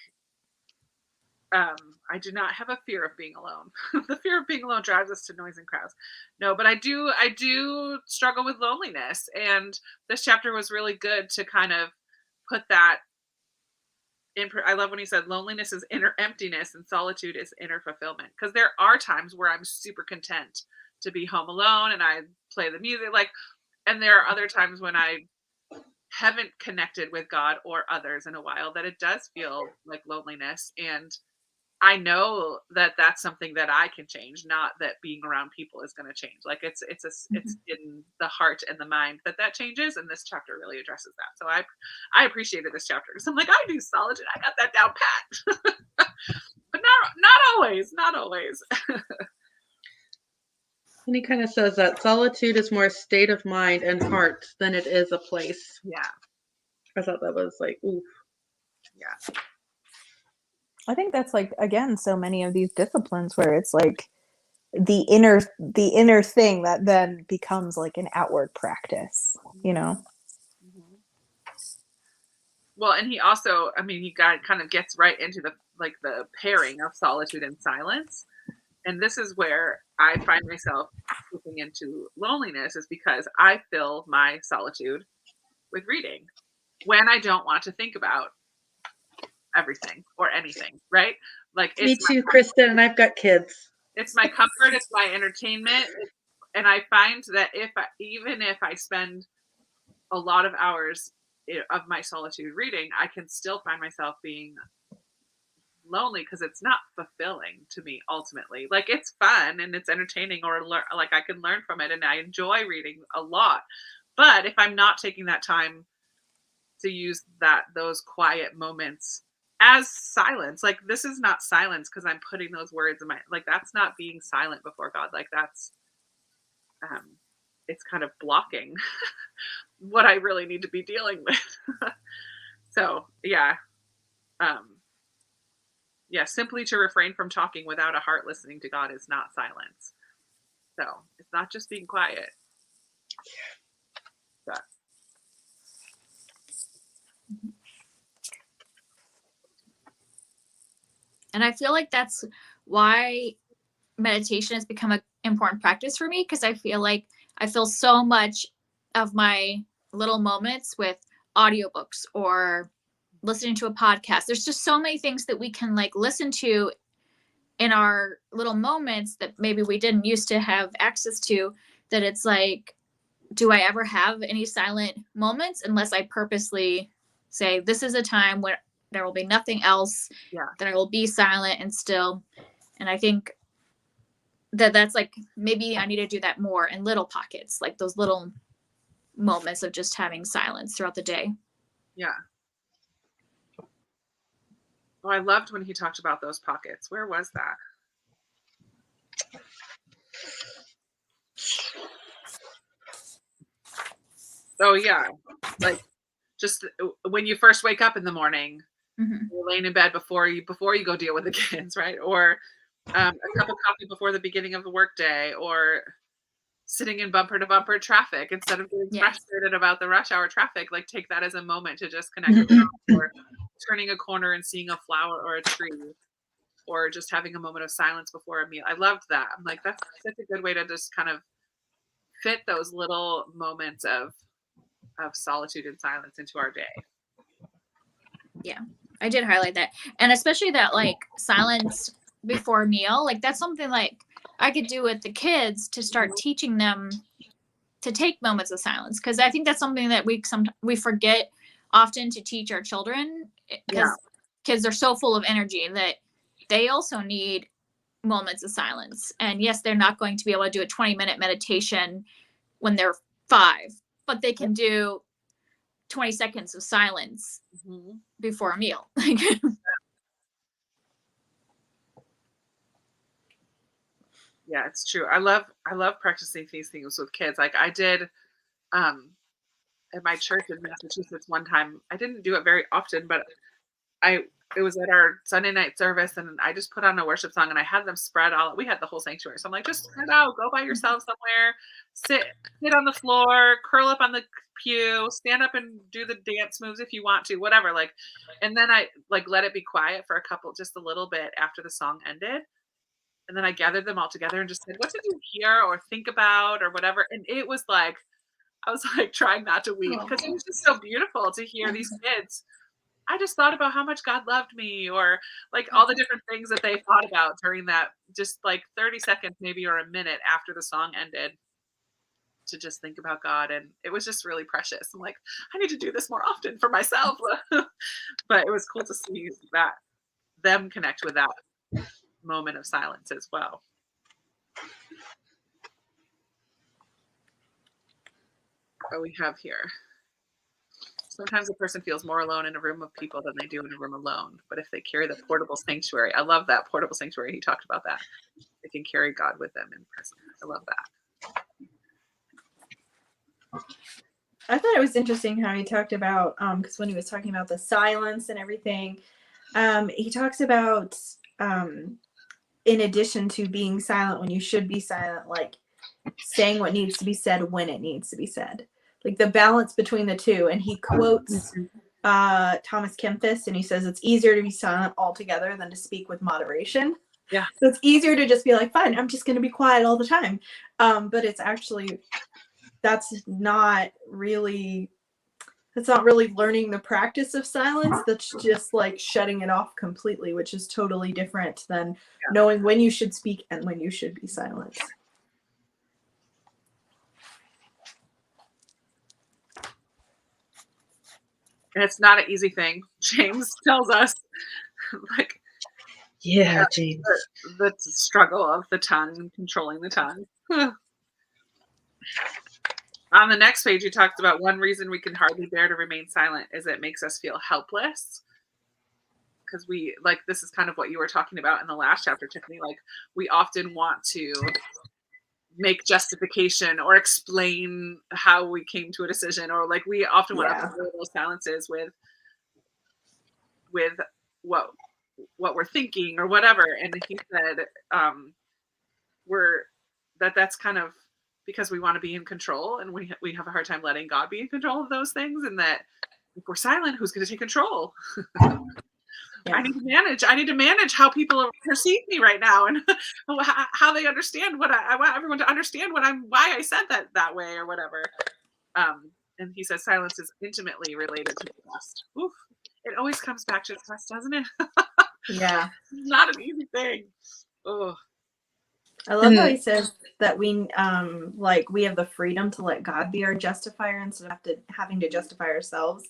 I do not have a fear of being alone. The fear of being alone drives us to noise and crowds. No, but I do struggle with loneliness. And this chapter was really good to kind of put that in. I love when he said loneliness is inner emptiness and solitude is inner fulfillment. Because there are times where I'm super content to be home alone and I play the music, and there are other times when I haven't connected with God or others in a while that it does feel like loneliness. And I know that that's something that I can change, not that being around people is going to change. Like it's in the heart and the mind that changes. And this chapter really addresses that. So I appreciated this chapter because I'm like, I do solitude. I got that down pat, but not always. And he kind of says that solitude is more a state of mind and heart than it is a place. Yeah. I thought that was like, ooh. Yeah. I think that's like, again, so many of these disciplines where it's like the inner thing that then becomes like an outward practice, you know? Well, and he also, I mean, he kind of gets right into the pairing of solitude and silence. And this is where I find myself slipping into loneliness, is because I fill my solitude with reading when I don't want to think about everything or anything, right? Like Me too, Kristen, and I've got kids. It's my comfort, it's my entertainment. And I find that even if I spend a lot of hours of my solitude reading, I can still find myself being lonely because it's not fulfilling to me ultimately. Like it's fun and it's entertaining, or like I can learn from it and I enjoy reading a lot. But if I'm not taking that time to use those quiet moments as silence, like this is not silence because I'm putting those words in my, like that's not being silent before God. Like that's it's kind of blocking what I really need to be dealing with. So yeah. Simply to refrain from talking without a heart listening to God is not silence. So it's not just being quiet. But. And I feel like that's why meditation has become an important practice for me, because I feel like I fill so much of my little moments with audiobooks or listening to a podcast. There's just so many things that we can like listen to in our little moments that maybe we didn't used to have access to, that it's like do I ever have any silent moments unless I purposely say, this is a time where there will be nothing else, Yeah. that I will be silent and still. And I think that's like, maybe I need to do that more in little pockets, like those little moments of just having silence throughout the day. Yeah. Oh, I loved when he talked about those pockets. Where was that? Oh, yeah. Like, just when you first wake up in the morning, Mm-hmm. you're laying in bed before you go deal with the kids, right? Or a cup of coffee before the beginning of the workday, or sitting in bumper to bumper traffic instead of getting Yes. frustrated about the rush hour traffic. Like, take that as a moment to just connect with God, or turning a corner and seeing a flower or a tree, or just having a moment of silence before a meal. I loved that. I'm like, that's such a good way to just kind of fit those little moments of solitude and silence into our day. Yeah, I did highlight that. And especially that, like, silence before a meal, like that's something like I could do with the kids to start teaching them to take moments of silence, because I think that's something that we forget often to teach our children, because kids are so full of energy that they also need moments of silence. And yes, they're not going to be able to do a 20-minute meditation when they're 5, but they can do 20 seconds of silence before a meal. Yeah, it's true. I love practicing these things with kids. Like, I did at my church in Massachusetts one time. I didn't do it very often, but it was at our Sunday night service, and I just put on a worship song, and I had them spread all. We had the whole sanctuary, so I'm like, just spread out, go by yourself somewhere, sit on the floor, curl up on the pew, stand up and do the dance moves if you want to, whatever. Like, and then I like let it be quiet for just a little bit after the song ended. And then I gathered them all together and just said, what did you hear or think about or whatever? And it was like, I was like trying not to weep, because it was just so beautiful to hear these kids. I just thought about how much God loved me, or like all the different things that they thought about during that just like 30 seconds, maybe, or a minute after the song ended, to just think about God. And it was just really precious. I'm like, I need to do this more often for myself. But it was cool to see that them connect with that moment of silence as well. What we have here. Sometimes a person feels more alone in a room of people than they do in a room alone. But if they carry the portable sanctuary, I love that portable sanctuary. He talked about that. They can carry God with them in person. I love that. I thought it was interesting how he talked about, because when he was talking about the silence and everything, he talks about, in addition to being silent when you should be silent, like saying what needs to be said when it needs to be said, like the balance between the two. And he quotes Thomas Kempis, and he says it's easier to be silent altogether than to speak with moderation. Yeah. So it's easier to just be like, fine, I'm just going to be quiet all the time. But it's actually, that's not really learning the practice of silence. That's just like shutting it off completely, which is totally different than knowing when you should speak and when you should be silent. And it's not an easy thing. James tells us, like, James. The struggle of the tongue, controlling the tongue. On the next page, he talks about one reason we can hardly bear to remain silent is it makes us feel helpless. Because we, like, this is kind of what you were talking about in the last chapter, Tiffany. Like, we often want to make justification or explain how we came to a decision, or like we often want to fill those silences with what we're thinking or whatever. And he said that's kind of because we want to be in control, and we have a hard time letting God be in control of those things, and that if we're silent, who's going to take control? I need to manage how people perceive me right now, and how they understand what I want everyone to understand why I said that way or whatever. And he says silence is intimately related to trust. Oof. It always comes back to trust, doesn't it? Yeah. Not an easy thing. Oh. I love how he says that we like we have the freedom to let God be our justifier instead of having to justify ourselves.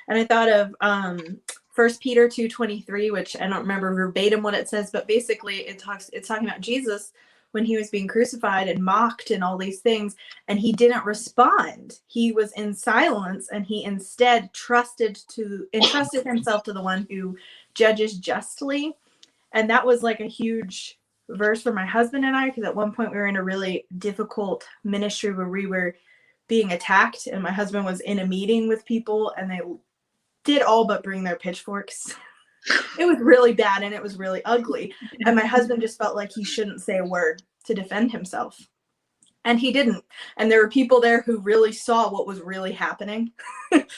And I thought of 1 Peter 2:23, which I don't remember verbatim what it says, but basically it's talking about Jesus when he was being crucified and mocked and all these things, and he didn't respond. He was in silence, and he instead entrusted himself to the one who judges justly. And that was like a huge verse for my husband and I, because at one point we were in a really difficult ministry where we were being attacked, and my husband was in a meeting with people, and they did all but bring their pitchforks. It was really bad, and it was really ugly. And my husband just felt like he shouldn't say a word to defend himself. And he didn't. And there were people there who really saw what was really happening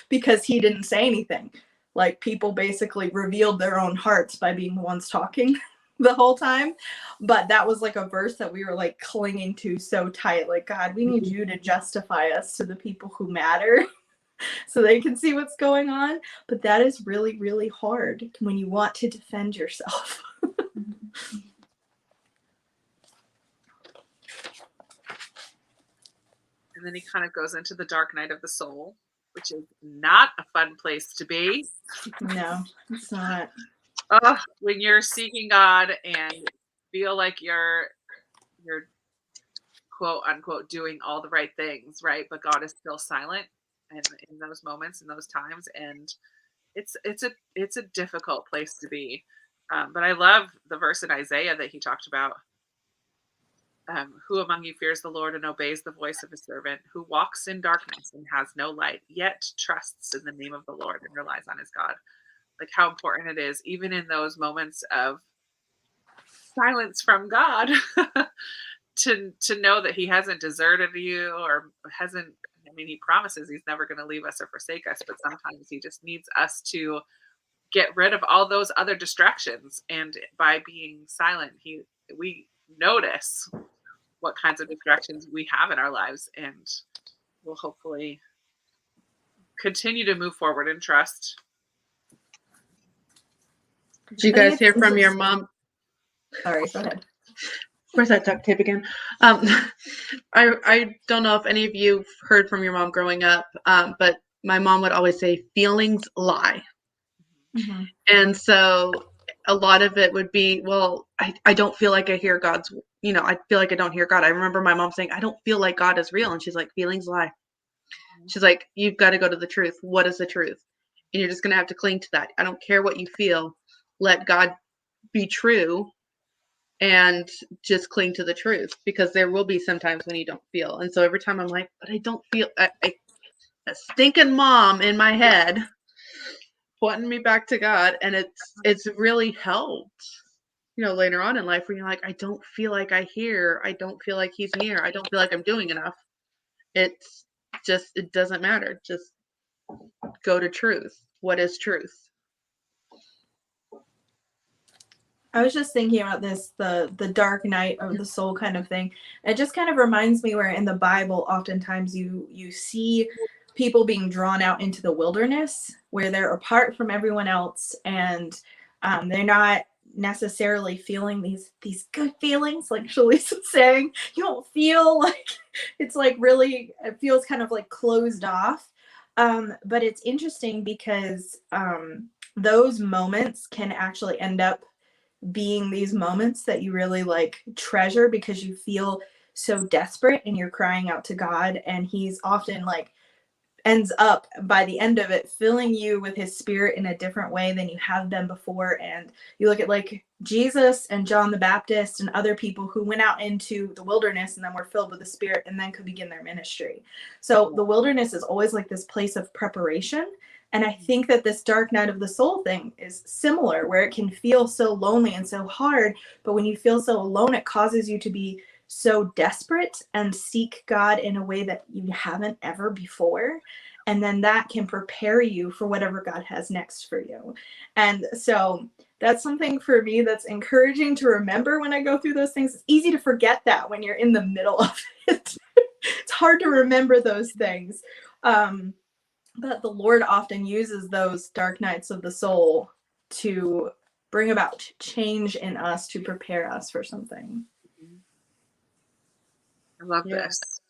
because he didn't say anything. Like, people basically revealed their own hearts by being the ones talking the whole time. But that was like a verse that we were like clinging to so tight. Like, God, we need you to justify us to the people who matter so they can see what's going on. But that is really, really hard when you want to defend yourself. And then he kind of goes into the dark night of the soul, which is not a fun place to be. No, it's not. When you're seeking God and feel like you're quote unquote doing all the right things, right? But God is still silent and in those moments, in those times, and it's a difficult place to be. But I love the verse in Isaiah that he talked about. Who among you fears the Lord and obeys the voice of his servant, who walks in darkness and has no light, yet trusts in the name of the Lord and relies on his God. Like, how important it is, even in those moments of silence from God, to know that he hasn't deserted you or hasn't. I mean, he promises he's never going to leave us or forsake us, but sometimes he just needs us to get rid of all those other distractions. And by being silent, we notice what kinds of distractions we have in our lives, and we'll hopefully continue to move forward and trust. Did you guys hear from your mom? Sorry, go ahead. Where's that duct tape again? I don't know if any of you heard from your mom growing up, but my mom would always say, feelings lie. Mm-hmm. And so a lot of it would be, well, I don't feel like I hear God's, I feel like I don't hear God. I remember my mom saying, I don't feel like God is real. And she's like, feelings lie. She's like, you've got to go to the truth. What is the truth? And you're just going to have to cling to that. I don't care what you feel. Let God be true and just cling to the truth, because there will be some times when you don't feel. And so every time I'm like, but I don't feel, a stinking mom in my head pointing me back to God. And it's really helped, later on in life when you're like, I don't feel like I hear, I don't feel like he's near, I don't feel like I'm doing enough. It's just, it doesn't matter. Just go to truth. What is truth? I was just thinking about this, the dark night of the soul kind of thing. It just kind of reminds me where in the Bible, oftentimes you see people being drawn out into the wilderness where they're apart from everyone else, and they're not necessarily feeling these good feelings, like Shalise was saying. You don't feel like it's like really, it feels kind of like closed off. But it's interesting because those moments can actually end up being these moments that you really like treasure, because you feel so desperate and you're crying out to God, and he's often like ends up by the end of it filling you with his spirit in a different way than you have been before. And you look at like Jesus and John the Baptist and other people who went out into the wilderness and then were filled with the Spirit and then could begin their ministry. So the wilderness is always like this place of preparation. And I think that this dark night of the soul thing is similar, where it can feel so lonely and so hard, but when you feel so alone, it causes you to be so desperate and seek God in a way that you haven't ever before. And then that can prepare you for whatever God has next for you. And so that's something for me that's encouraging to remember when I go through those things. It's easy to forget that when you're in the middle of it. It's hard to remember those things. But the Lord often uses those dark nights of the soul to bring about change in us, to prepare us for something. I love Yes. this.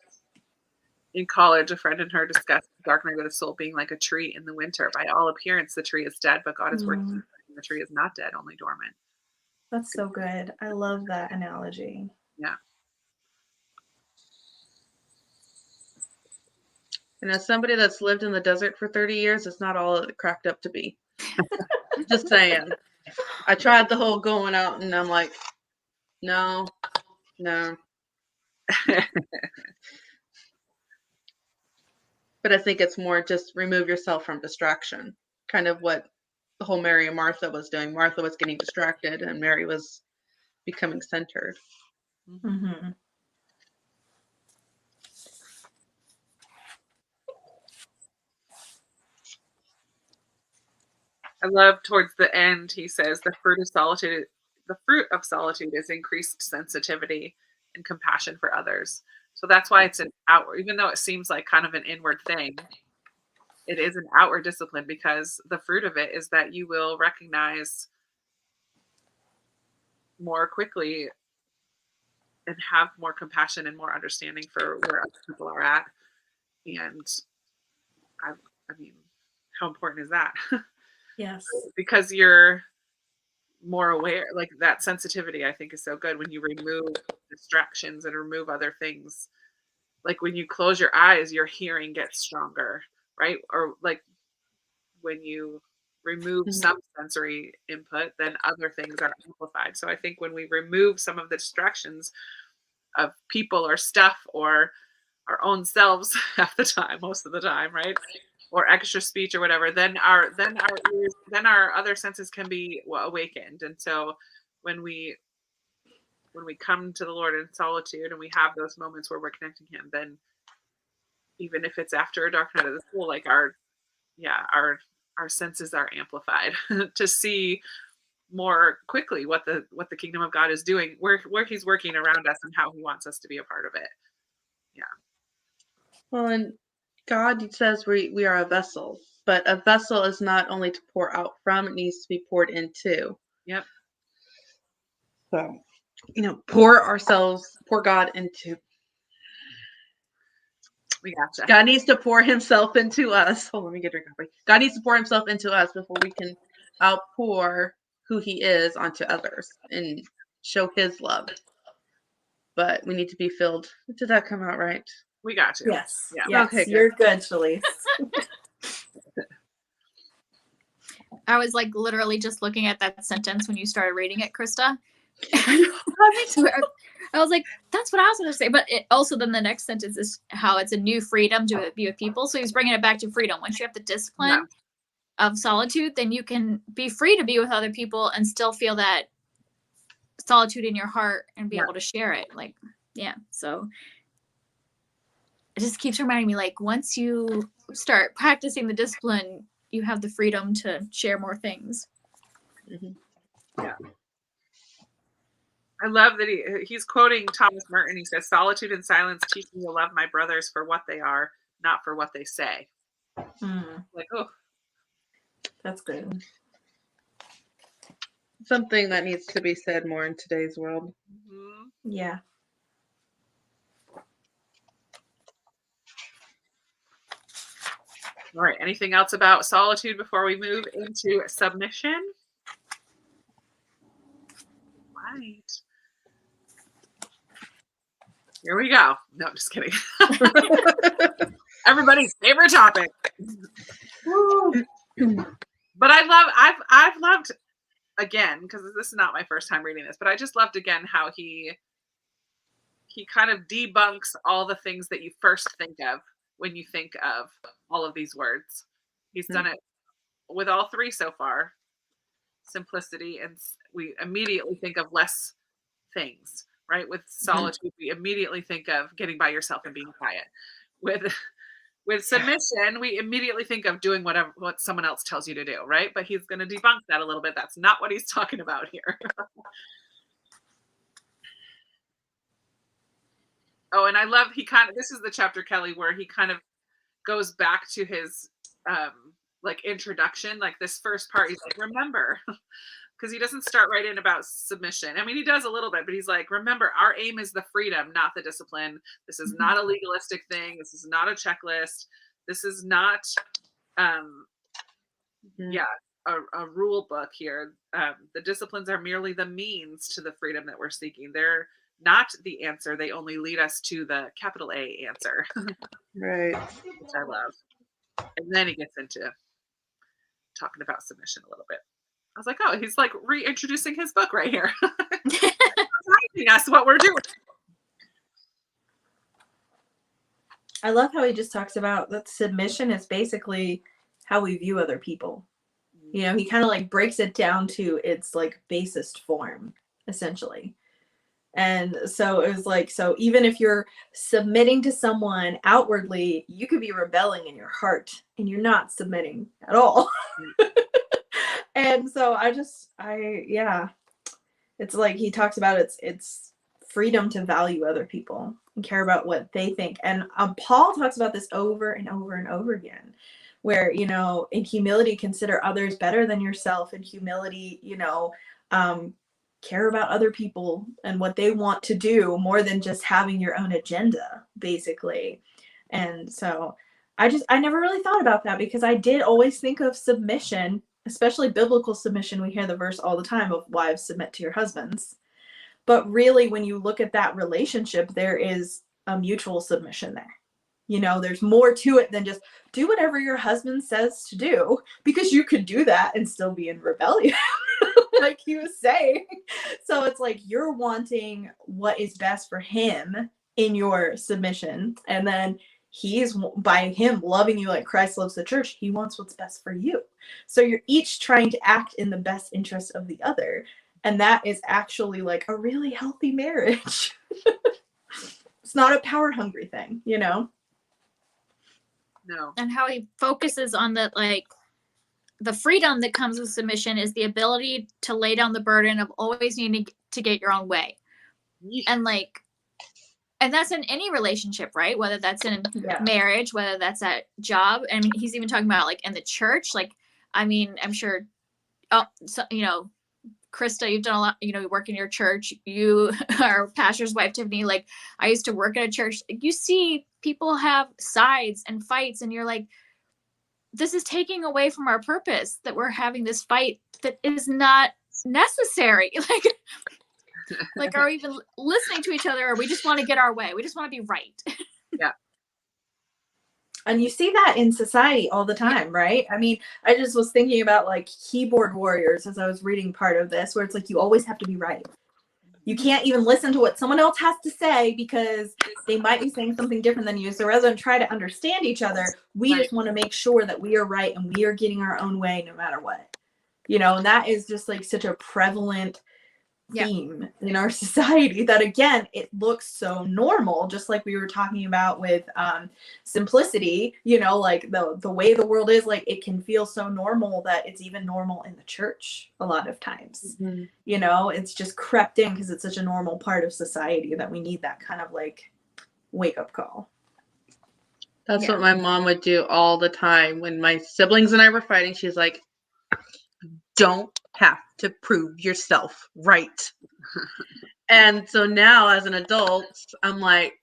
In college, a friend and her discussed the dark night of the soul being like a tree in the winter. By all appearance, the tree is dead, but God is working. Mm. The tree is not dead, only dormant. That's so good. I love that analogy. Yeah. And as somebody that's lived in the desert for 30 years, it's not all it cracked up to be. Just saying. I tried the whole going out and I'm like, no. But I think it's more just remove yourself from distraction. Kind of what the whole Mary and Martha was doing. Martha was getting distracted and Mary was becoming centered. Mm-hmm. I love towards the end, he says, the fruit of solitude is increased sensitivity and compassion for others. So that's why it's an outward, even though it seems like kind of an inward thing, it is an outward discipline, because the fruit of it is that you will recognize more quickly and have more compassion and more understanding for where other people are at. And I mean, how important is that? Yes. Because you're more aware, like that sensitivity I think is so good when you remove distractions and remove other things. Like when you close your eyes, your hearing gets stronger, right? Or like when you remove some sensory input, then other things are amplified. So I think when we remove some of the distractions of people or stuff or our own selves half the time, most of the time, right? Or extra speech or whatever, then our ears, then our other senses can be awakened. And so when we come to the Lord in solitude and we have those moments where we're connecting Him, then even if it's after a dark night of the soul, like our senses are amplified to see more quickly what the kingdom of God is doing, where He's working around us and how He wants us to be a part of it. Yeah. Well, and God says we are a vessel, but a vessel is not only to pour out from, it needs to be poured into. Yep. So, pour God into. We gotcha. God needs to pour Himself into us. Hold on, let me get a drink. God needs to pour Himself into us before we can outpour who He is onto others and show His love. But we need to be filled. Did that come out right? We got you. Yes. Yeah. Yes. Okay, good. You're good, Shalise. I was like literally just looking at that sentence when you started reading it, Krista. I was like, that's what I was going to say. But it also then the next sentence is how it's a new freedom to be with people. So he's bringing it back to freedom. Once you have the discipline of solitude, then you can be free to be with other people and still feel that solitude in your heart and be able to share it. Like, yeah. So it just keeps reminding me, like, once you start practicing the discipline, you have the freedom to share more things. Mm-hmm. Yeah. I love that he's quoting Thomas Merton. He says, "Solitude and silence teach me to love my brothers for what they are, not for what they say." Like, oh, that's good. Something that needs to be said more in today's world. Mm-hmm. Yeah. All right. Anything else about solitude before we move into submission? Right. Here we go. No, just kidding. Everybody's favorite topic. But I've loved, again, because this is not my first time reading this, but I just loved again how he kind of debunks all the things that you first think of when you think of all of these words. He's done it with all three so far. Simplicity, and we immediately think of less things, right? With solitude, we immediately think of getting by yourself and being quiet. With submission, we immediately think of doing what someone else tells you to do, right? But he's going to debunk that a little bit. That's not what he's talking about here. Oh, and I love this is the chapter, Kelly, where he kind of goes back to his like introduction, like this first part. He's like, remember, because he doesn't start right in about submission. I mean, he does a little bit, but he's like, remember, our aim is the freedom, not the discipline. This is not a legalistic thing. This is not a checklist. This is not, a rule book here. The disciplines are merely the means to the freedom that we're seeking. They're not the answer. They only lead us to the capital A answer, Right. which I love. And then he gets into talking about submission a little bit. I was like, oh, he's like reintroducing his book right here. Reminding us what we're doing. I love how he just talks about that submission is basically how we view other people. You know, he kind of like breaks it down to its like basest form, essentially. And so it was like, so even if you're submitting to someone outwardly, you could be rebelling in your heart and you're not submitting at all. And so it's like he talks about it's freedom to value other people and care about what they think. And Paul talks about this over and over and over again, where, you know, in humility, consider others better than yourself. In humility, you know, care about other people and what they want to do more than just having your own agenda, basically. And so I never really thought about that, because I did always think of submission, especially biblical submission. We hear the verse all the time of wives submit to your husbands. But really, when you look at that relationship, there is a mutual submission there. You know, there's more to it than just do whatever your husband says to do, because you could do that and still be in rebellion, like he was saying. So it's like you're wanting what is best for him in your submission. And then by him loving you like Christ loves the church, he wants what's best for you. So you're each trying to act in the best interest of the other. And that is actually like a really healthy marriage. It's not a power hungry thing, you know? No. And how he focuses on that, like the freedom that comes with submission is the ability to lay down the burden of always needing to get your own way. And like, and that's in any relationship, right? Whether that's in marriage, whether that's at job. I mean, he's even talking about like in the church. Like, I mean, I'm sure, you know, Krista, you've done a lot, you know, you work in your church, you are pastor's wife, Tiffany. Like, I used to work at a church. You see people have sides and fights, and you're like, this is taking away from our purpose that we're having this fight that is not necessary. Like, are we even listening to each other, or we just want to get our way? We just want to be right. Yeah. And you see that in society all the time, right? I mean, I just was thinking about like keyboard warriors as I was reading part of this, where it's like you always have to be right. You can't even listen to what someone else has to say because they might be saying something different than you. So rather than try to understand each other, we just want to make sure that we are right and we are getting our own way no matter what. You know, and that is just like such a prevalent theme in our society that, again, it looks so normal, just like we were talking about with simplicity, you know, like the way the world is, like it can feel so normal that it's even normal in the church a lot of times. You know, it's just crept in because it's such a normal part of society that we need that kind of like wake up call. That's what my mom would do all the time when my siblings and I were fighting. She's like, don't have to prove yourself right. And so now as an adult, I'm like,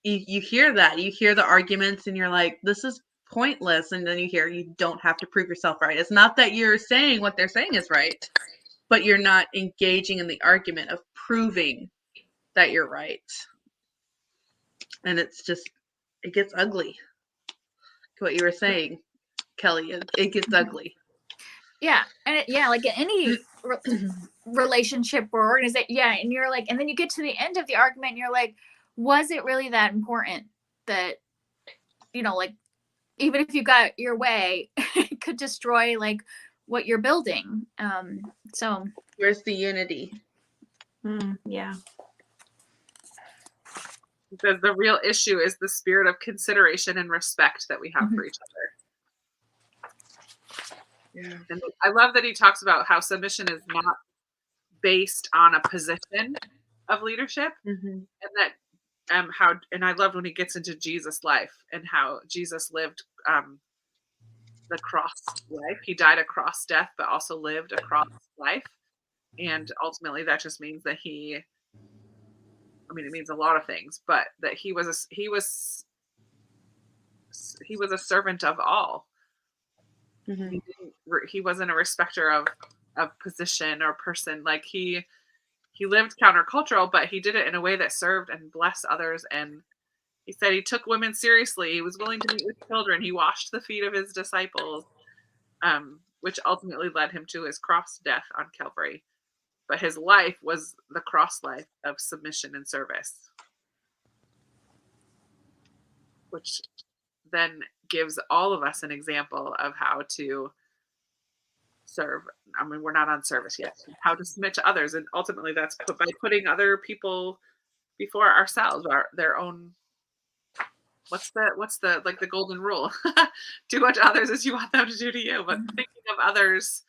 you hear that, you hear the arguments and you're like, this is pointless. And then you hear, you don't have to prove yourself right. It's not that you're saying what they're saying is right, but you're not engaging in the argument of proving that you're right. And it's just, it gets ugly. What you were saying, Kelly, it gets ugly. Yeah. And like in any relationship or organization. Yeah. And you're like, and then you get to the end of the argument and you're like, was it really that important that, you know, like, even if you got your way, it could destroy like what you're building. So where's the unity? Yeah. Because the real issue is the spirit of consideration and respect that we have for each other. Yeah. And I love that he talks about how submission is not based on a position of leadership, and that and I love when he gets into Jesus' life and how Jesus lived the cross life. He died a cross death, but also lived a cross life. And ultimately that just means that it means a lot of things, but that he was a servant of all. Mhm. He wasn't a respecter of position or person. Like he lived countercultural, but he did it in a way that served and blessed others. And he said he took women seriously. He was willing to meet with children. He washed the feet of his disciples, which ultimately led him to his cross death on Calvary. But his life was the cross life of submission and service, which then gives all of us an example of how to serve. I mean, we're not on service yet. How to submit to others, and ultimately that's by putting other people before ourselves, their own. What's the like the golden rule? Do unto others as you want them to do to you. But thinking of others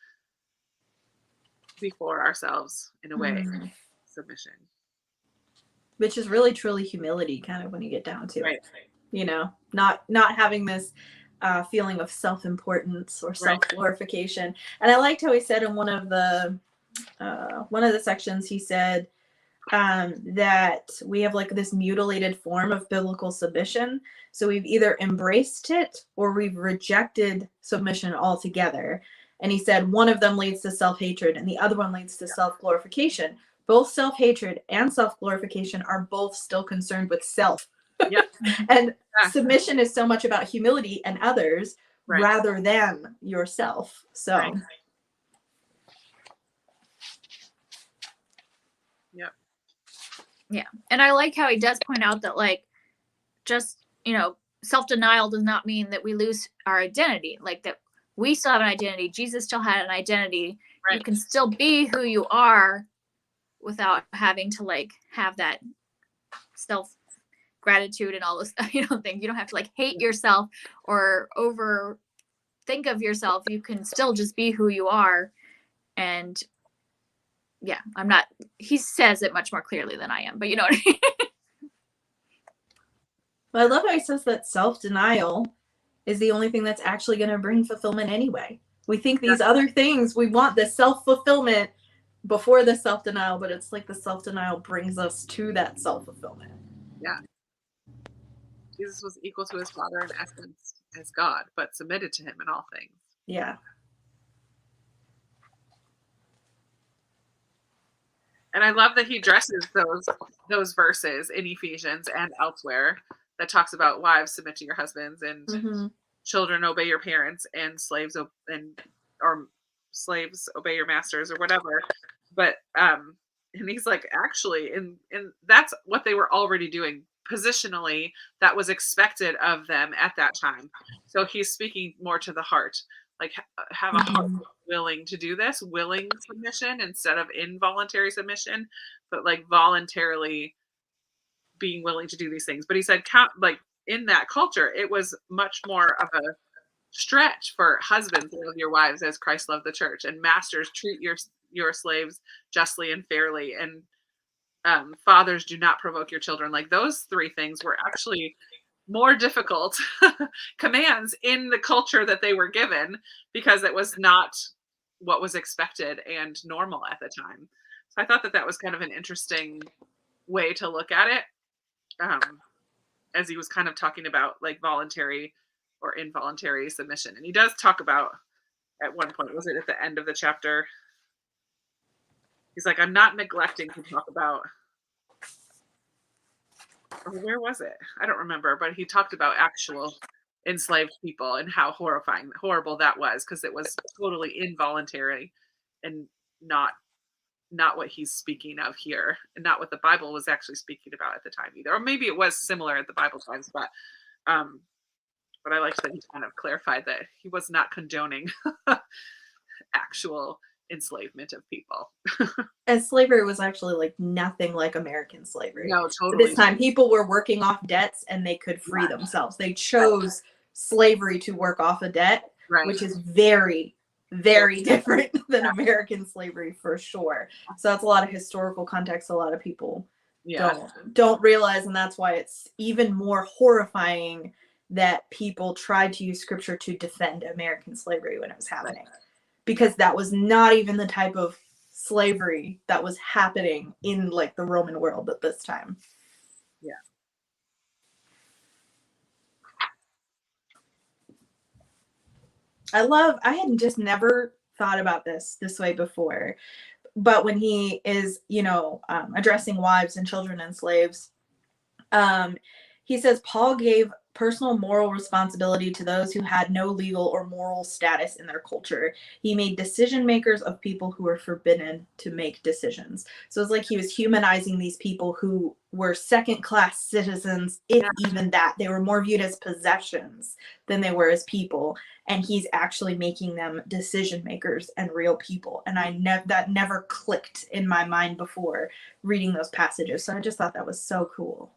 before ourselves in a way, submission. Which is really truly humility, kind of when you get down to Right. it. You know, not having this feeling of self-importance or self-glorification. And I liked how he said in one of the sections, he said that we have like this mutilated form of biblical submission. So we've either embraced it or we've rejected submission altogether. And he said one of them leads to self-hatred and the other one leads to self-glorification. Both self-hatred and self-glorification are both still concerned with self. Yeah. And submission is so much about humility and others rather than yourself. So yeah. And I like how he does point out that, like, just, self-denial does not mean that we lose our identity. Like, that we still have an identity. Jesus still had an identity. You can still be who you are without having to, like, have that self-gratitude and all this, things. You don't have to, like, hate yourself or overthink of yourself. You can still just be who you are. And yeah, he says it much more clearly than I am, but you know what I mean? But I love how he says that self-denial is the only thing that's actually going to bring fulfillment anyway. We think these other things, we want the self-fulfillment before the self-denial, but it's like the self-denial brings us to that self-fulfillment. Yeah. Jesus was equal to his Father in essence as God, but submitted to him in all things. Yeah. And I love that he dresses those verses in Ephesians and elsewhere that talks about wives submit to your husbands and children obey your parents and slaves obey your masters or whatever. But and he's like, actually, and that's what they were already doing positionally. That was expected of them at that time. So he's speaking more to the heart, like have a heart willing to do this, willing submission instead of involuntary submission, but like voluntarily being willing to do these things. But he said, like in that culture, it was much more of a stretch for husbands to love your wives as Christ loved the church, and masters treat your slaves justly and fairly, and fathers do not provoke your children. Like those three things were actually more difficult commands in the culture that they were given, because it was not what was expected and normal at the time. So I thought that was kind of an interesting way to look at it, as he was kind of talking about like voluntary or involuntary submission. And he does talk about, at one point, was it at the end of the chapter, he's like, I'm not neglecting to talk about, or where was it? I don't remember, but he talked about actual enslaved people and how horrible that was, because it was totally involuntary and not what he's speaking of here, and not what the Bible was actually speaking about at the time either. Or maybe it was similar at the Bible times, but I liked that he kind of clarified that he was not condoning actual enslavement of people. And slavery was actually like nothing like American slavery. No, totally. At this time, people were working off debts and they could free themselves. They chose slavery to work off a debt, which is very, very different than American slavery for sure. So that's a lot of historical context a lot of people don't realize, and that's why it's even more horrifying that people tried to use scripture to defend American slavery when it was happening. Because that was not even the type of slavery that was happening in like the Roman world at this time. Yeah. I had just never thought about this way before, but when he is, addressing wives and children and slaves, he says Paul gave personal moral responsibility to those who had no legal or moral status in their culture. He made decision makers of people who were forbidden to make decisions. So it's like he was humanizing these people who were second-class citizens, if even that. They were more viewed as possessions than they were as people. And he's actually making them decision makers and real people. And that never clicked in my mind before reading those passages. So I just thought that was so cool.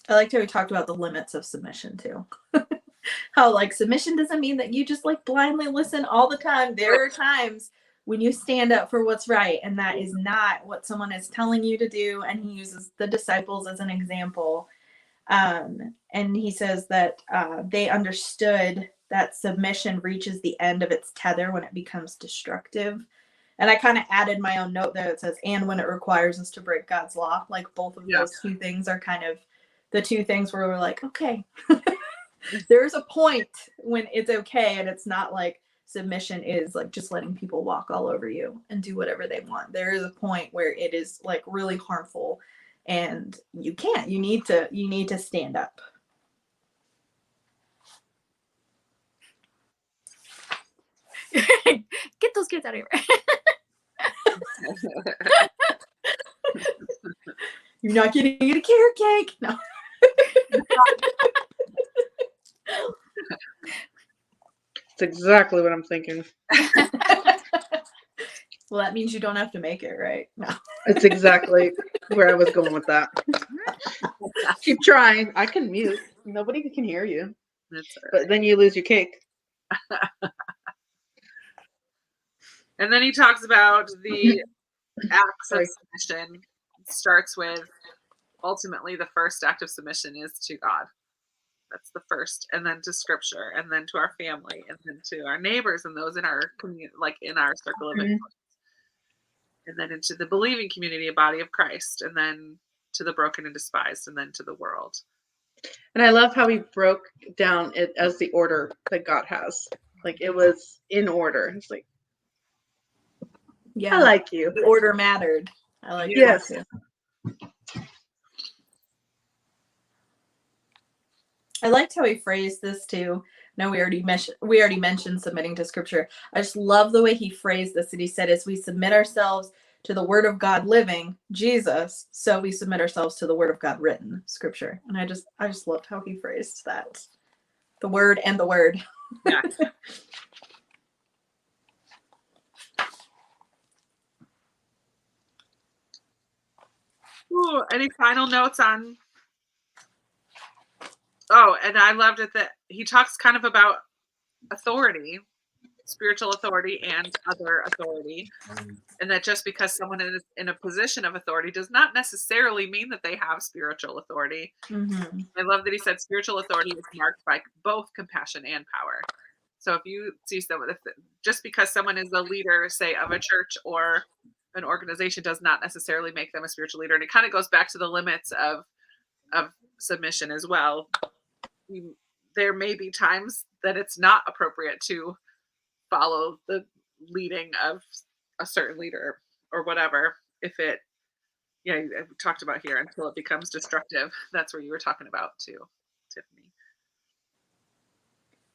I liked how we talked about the limits of submission too. How like submission doesn't mean that you just like blindly listen all the time. There are times when you stand up for what's right, and that is not what someone is telling you to do. And he uses the disciples as an example. And he says that they understood that submission reaches the end of its tether when it becomes destructive. And I kind of added my own note there that says, and when it requires us to break God's law. Like both of those two things are kind of the two things where we're like, okay, there's a point when it's okay. And it's not like submission is like just letting people walk all over you and do whatever they want. There is a point where it is like really harmful, and you need to stand up. Get those kids out of here. You're not getting a carrot cake. No. That's exactly what I'm thinking. Well, that means you don't have to make it, right? No. It's exactly where I was going with that. Keep trying. I can mute. Nobody can hear you. That's all right. But then you lose your cake. And then he talks about the acts of submission. It starts with, ultimately, the first act of submission is to God. That's the first, and then to Scripture, and then to our family, and then to our neighbors and those in our community, like in our circle of influence, and then into the believing community, a body of Christ, and then to the broken and despised, and then to the world. And I love how he broke down it as the order that God has. Like it was in order. It's like, yeah, I like you. The order mattered. I like yes. that too. I liked how he phrased this too. No, we already mentioned submitting to Scripture. I just love the way he phrased this. And he said, as we submit ourselves to the Word of God living, Jesus, so we submit ourselves to the Word of God written, Scripture. And I just loved how he phrased that. The Word and the Word. Yeah. Ooh, any final notes on? Oh, and I loved it that he talks kind of about authority, spiritual authority and other authority, and that just because someone is in a position of authority does not necessarily mean that they have spiritual authority. Mm-hmm. I love that he said spiritual authority is marked by both compassion and power. So if you see someone, just because someone is the leader, say, of a church or an organization, does not necessarily make them a spiritual leader. And it kind of goes back to the limits of submission as well. There may be times that it's not appropriate to follow the leading of a certain leader or whatever. If it, we talked about here, until it becomes destructive. That's where you were talking about too, Tiffany.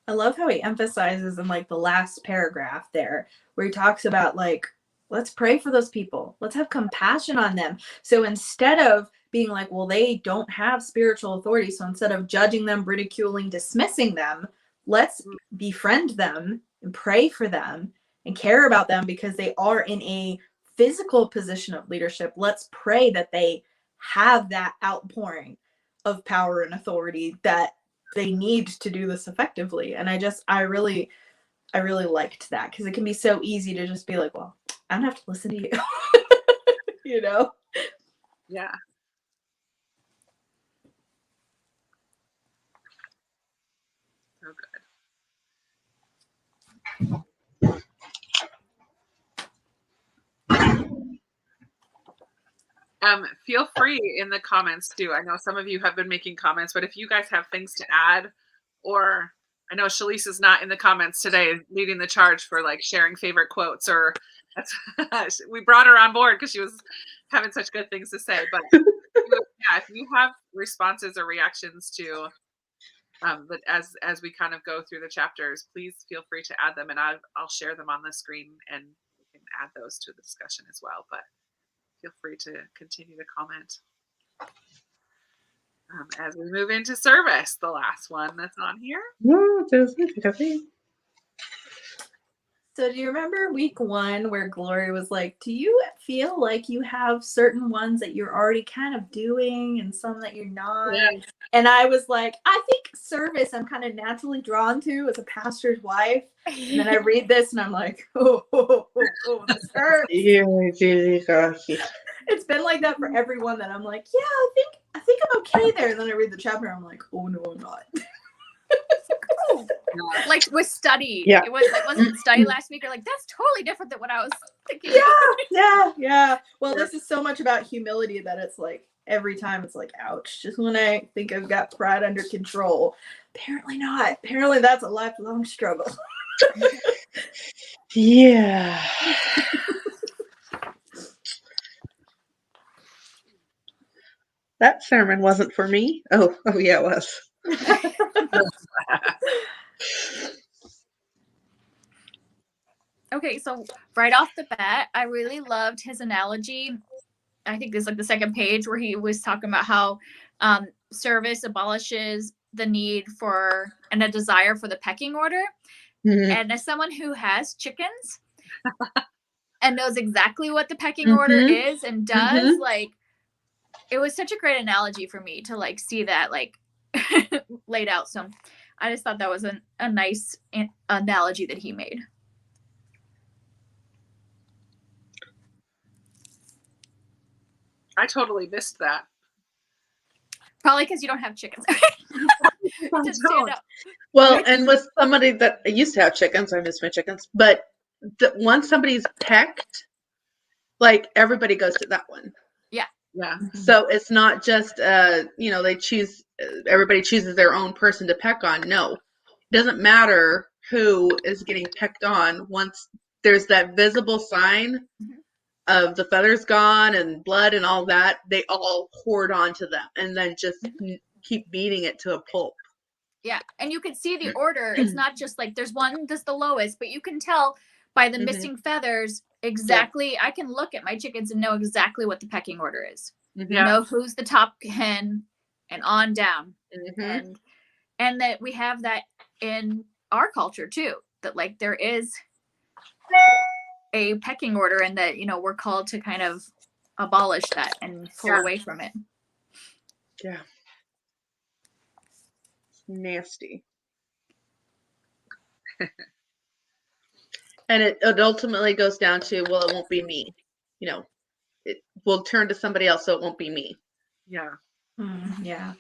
I love how he emphasizes in like the last paragraph there, where he talks about like, let's pray for those people. Let's have compassion on them. So instead of being like, well, they don't have spiritual authority, so instead of judging them, ridiculing, dismissing them, let's befriend them and pray for them and care about them because they are in a physical position of leadership. Let's pray that they have that outpouring of power and authority that they need to do this effectively. And I really liked that, because it can be so easy to just be like, well, I don't have to listen to you. Yeah. Feel free in the comments too. I know some of you have been making comments, but if you guys have things to add, or I know Shalise is not in the comments today leading the charge for like sharing favorite quotes, or that's we brought her on board because she was having such good things to say. But yeah, if you have responses or reactions to but as we kind of go through the chapters, please feel free to add them, and I'll share them on the screen, and we can add those to the discussion as well. But feel free to continue to comment. As we move into service, the last one that's on here. So do you remember week 1 where Glory was like, do you feel like you have certain ones that you're already kind of doing and some that you're not? Yeah. And I was like, I think service I'm kind of naturally drawn to as a pastor's wife. And then I read this and I'm like, oh, this hurts. It's been like that for everyone that I'm like, yeah, I think I'm okay there. And then I read the chapter and I'm like, oh no, I'm not. Like with study, Yeah. it wasn't study last week. You're like, that's totally different than what I was thinking. Yeah. Well, this is so much about humility that it's like every time it's like, ouch. Just when I think I've got pride under control, apparently not. Apparently that's a lifelong struggle. Yeah. That sermon wasn't for me. Oh yeah, it was. Okay, so right off the bat, I really loved his analogy. I think this is like the second page where he was talking about how service abolishes the need for and a desire for the pecking order. Mhm. And as someone who has chickens and knows exactly what the pecking order is and does, like, it was such a great analogy for me to like see that like laid out. So I just thought that was a nice analogy that he made. I totally missed that. Probably because you don't have chickens. To stand up. Well, and with somebody that I used to have chickens, I miss my chickens, but once somebody's pecked, like everybody goes to that one. Yeah. So it's not just they choose, everybody chooses their own person to peck on. No, it doesn't matter who is getting pecked on. Once there's that visible sign of the feathers gone and blood and all that, they all hoard onto them and then just keep beating it to a pulp. Yeah, and you can see the order. It's not just like there's one that's the lowest, but you can tell by the missing feathers exactly. I can look at my chickens and know exactly what the pecking order is. Yeah. Know who's the top hen and on down. And that we have that in our culture too, that like there is a pecking order and that we're called to kind of abolish that and pull away from it. Yeah. Nasty. And it ultimately goes down to, well, it won't be me. It will turn to somebody else, so it won't be me. Yeah. Yeah.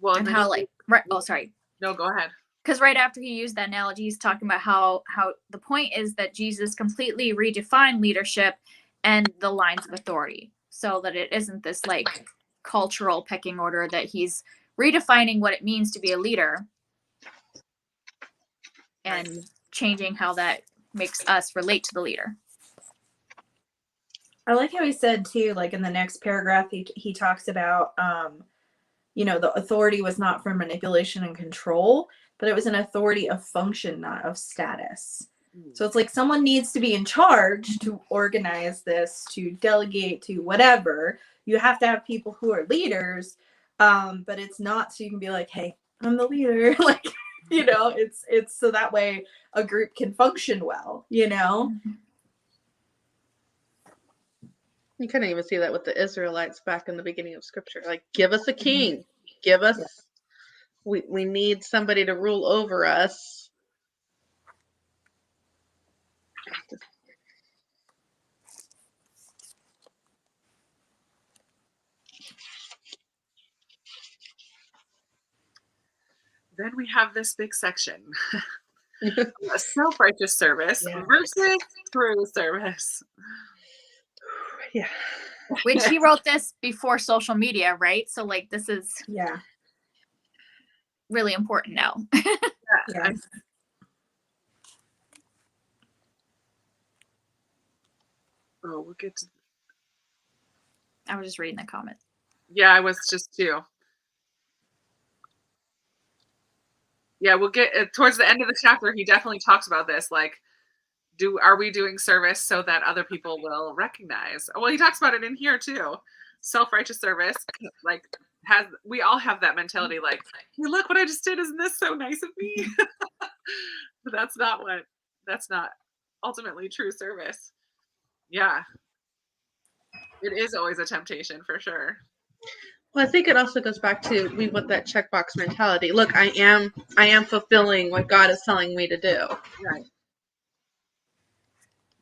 Well, And how like sorry. No, go ahead. Because right after he used that analogy, he's talking about how the point is that Jesus completely redefined leadership and the lines of authority, so that it isn't this like cultural pecking order, that he's redefining what it means to be a leader and changing how that makes us relate to the leader. I like how he said too, like in the next paragraph, he talks about, the authority was not for manipulation and control, but it was an authority of function, not of status. So it's like someone needs to be in charge to organize this, to delegate, to whatever. You have to have people who are leaders, but it's not so you can be like, hey, I'm the leader. Like, it's so that way a group can function well, You couldn't even see that with the Israelites back in the beginning of Scripture. Like, give us a king. Give us, we need somebody to rule over us. Then we have this big section. Self-righteous service Yeah. versus true service. Yeah. Which he wrote this before social media, right? So like this is Yeah. really important now. Yeah. Oh, we'll get to. I was just reading the comment. Yeah, I was just too. Yeah, we'll get towards the end of the chapter. He definitely talks about this. Like, are we doing service so that other people will recognize? Well, he talks about it in here too. Self-righteous service, like, we all have that mentality. Like, hey, look what I just did! Isn't this so nice of me? But that's not ultimately true service. Yeah, it is always a temptation for sure. Well, I think it also goes back to we want that checkbox mentality. Look, I am fulfilling what God is telling me to do. Right.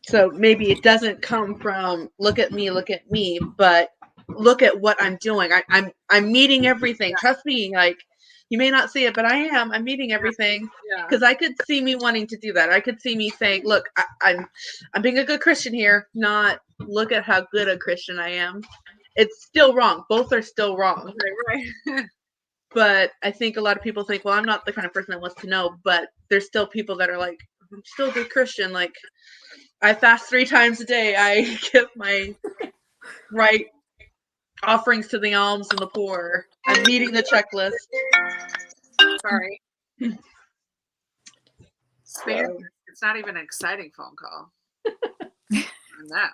So maybe it doesn't come from look at me, but look at what I'm doing. I'm meeting everything. Yeah. Trust me, like you may not see it, but I'm meeting everything. Yeah. Because I could see me wanting to do that. I could see me saying, look, I'm being a good Christian here, not look at how good a Christian I am. It's still wrong. Both are still wrong. Right. But I think a lot of people think, well, I'm not the kind of person that wants to know, but there's still people that are like, I'm still a good Christian. Like, I fast 3 times a day. I give my right offerings to the alms and the poor. I'm meeting the checklist. Sorry. Spam. So, It's not even an exciting phone call. And that.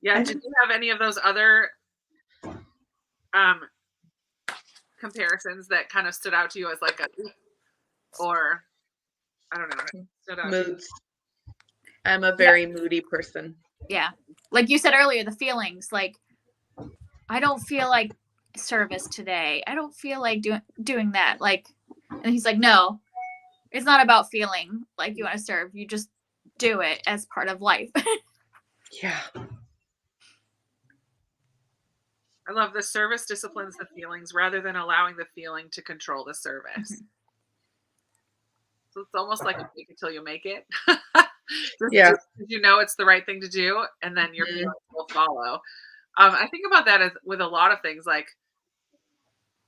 Yeah. Did you have any of those other comparisons that kind of stood out to you as like or I don't know, stood out to you? moods. I'm a very moody person. Yeah. Like you said earlier, the feelings, like I don't feel like service today. I don't feel like doing that. Like, and he's like, no, it's not about feeling like you want to serve. You just do it as part of life. Yeah. I love the service disciplines the feelings rather than allowing the feeling to control the service. Mhm. So it's almost like a fake it till you make it. Yeah. Just you know it's the right thing to do, and then your feelings will follow. I think about that as with a lot of things, like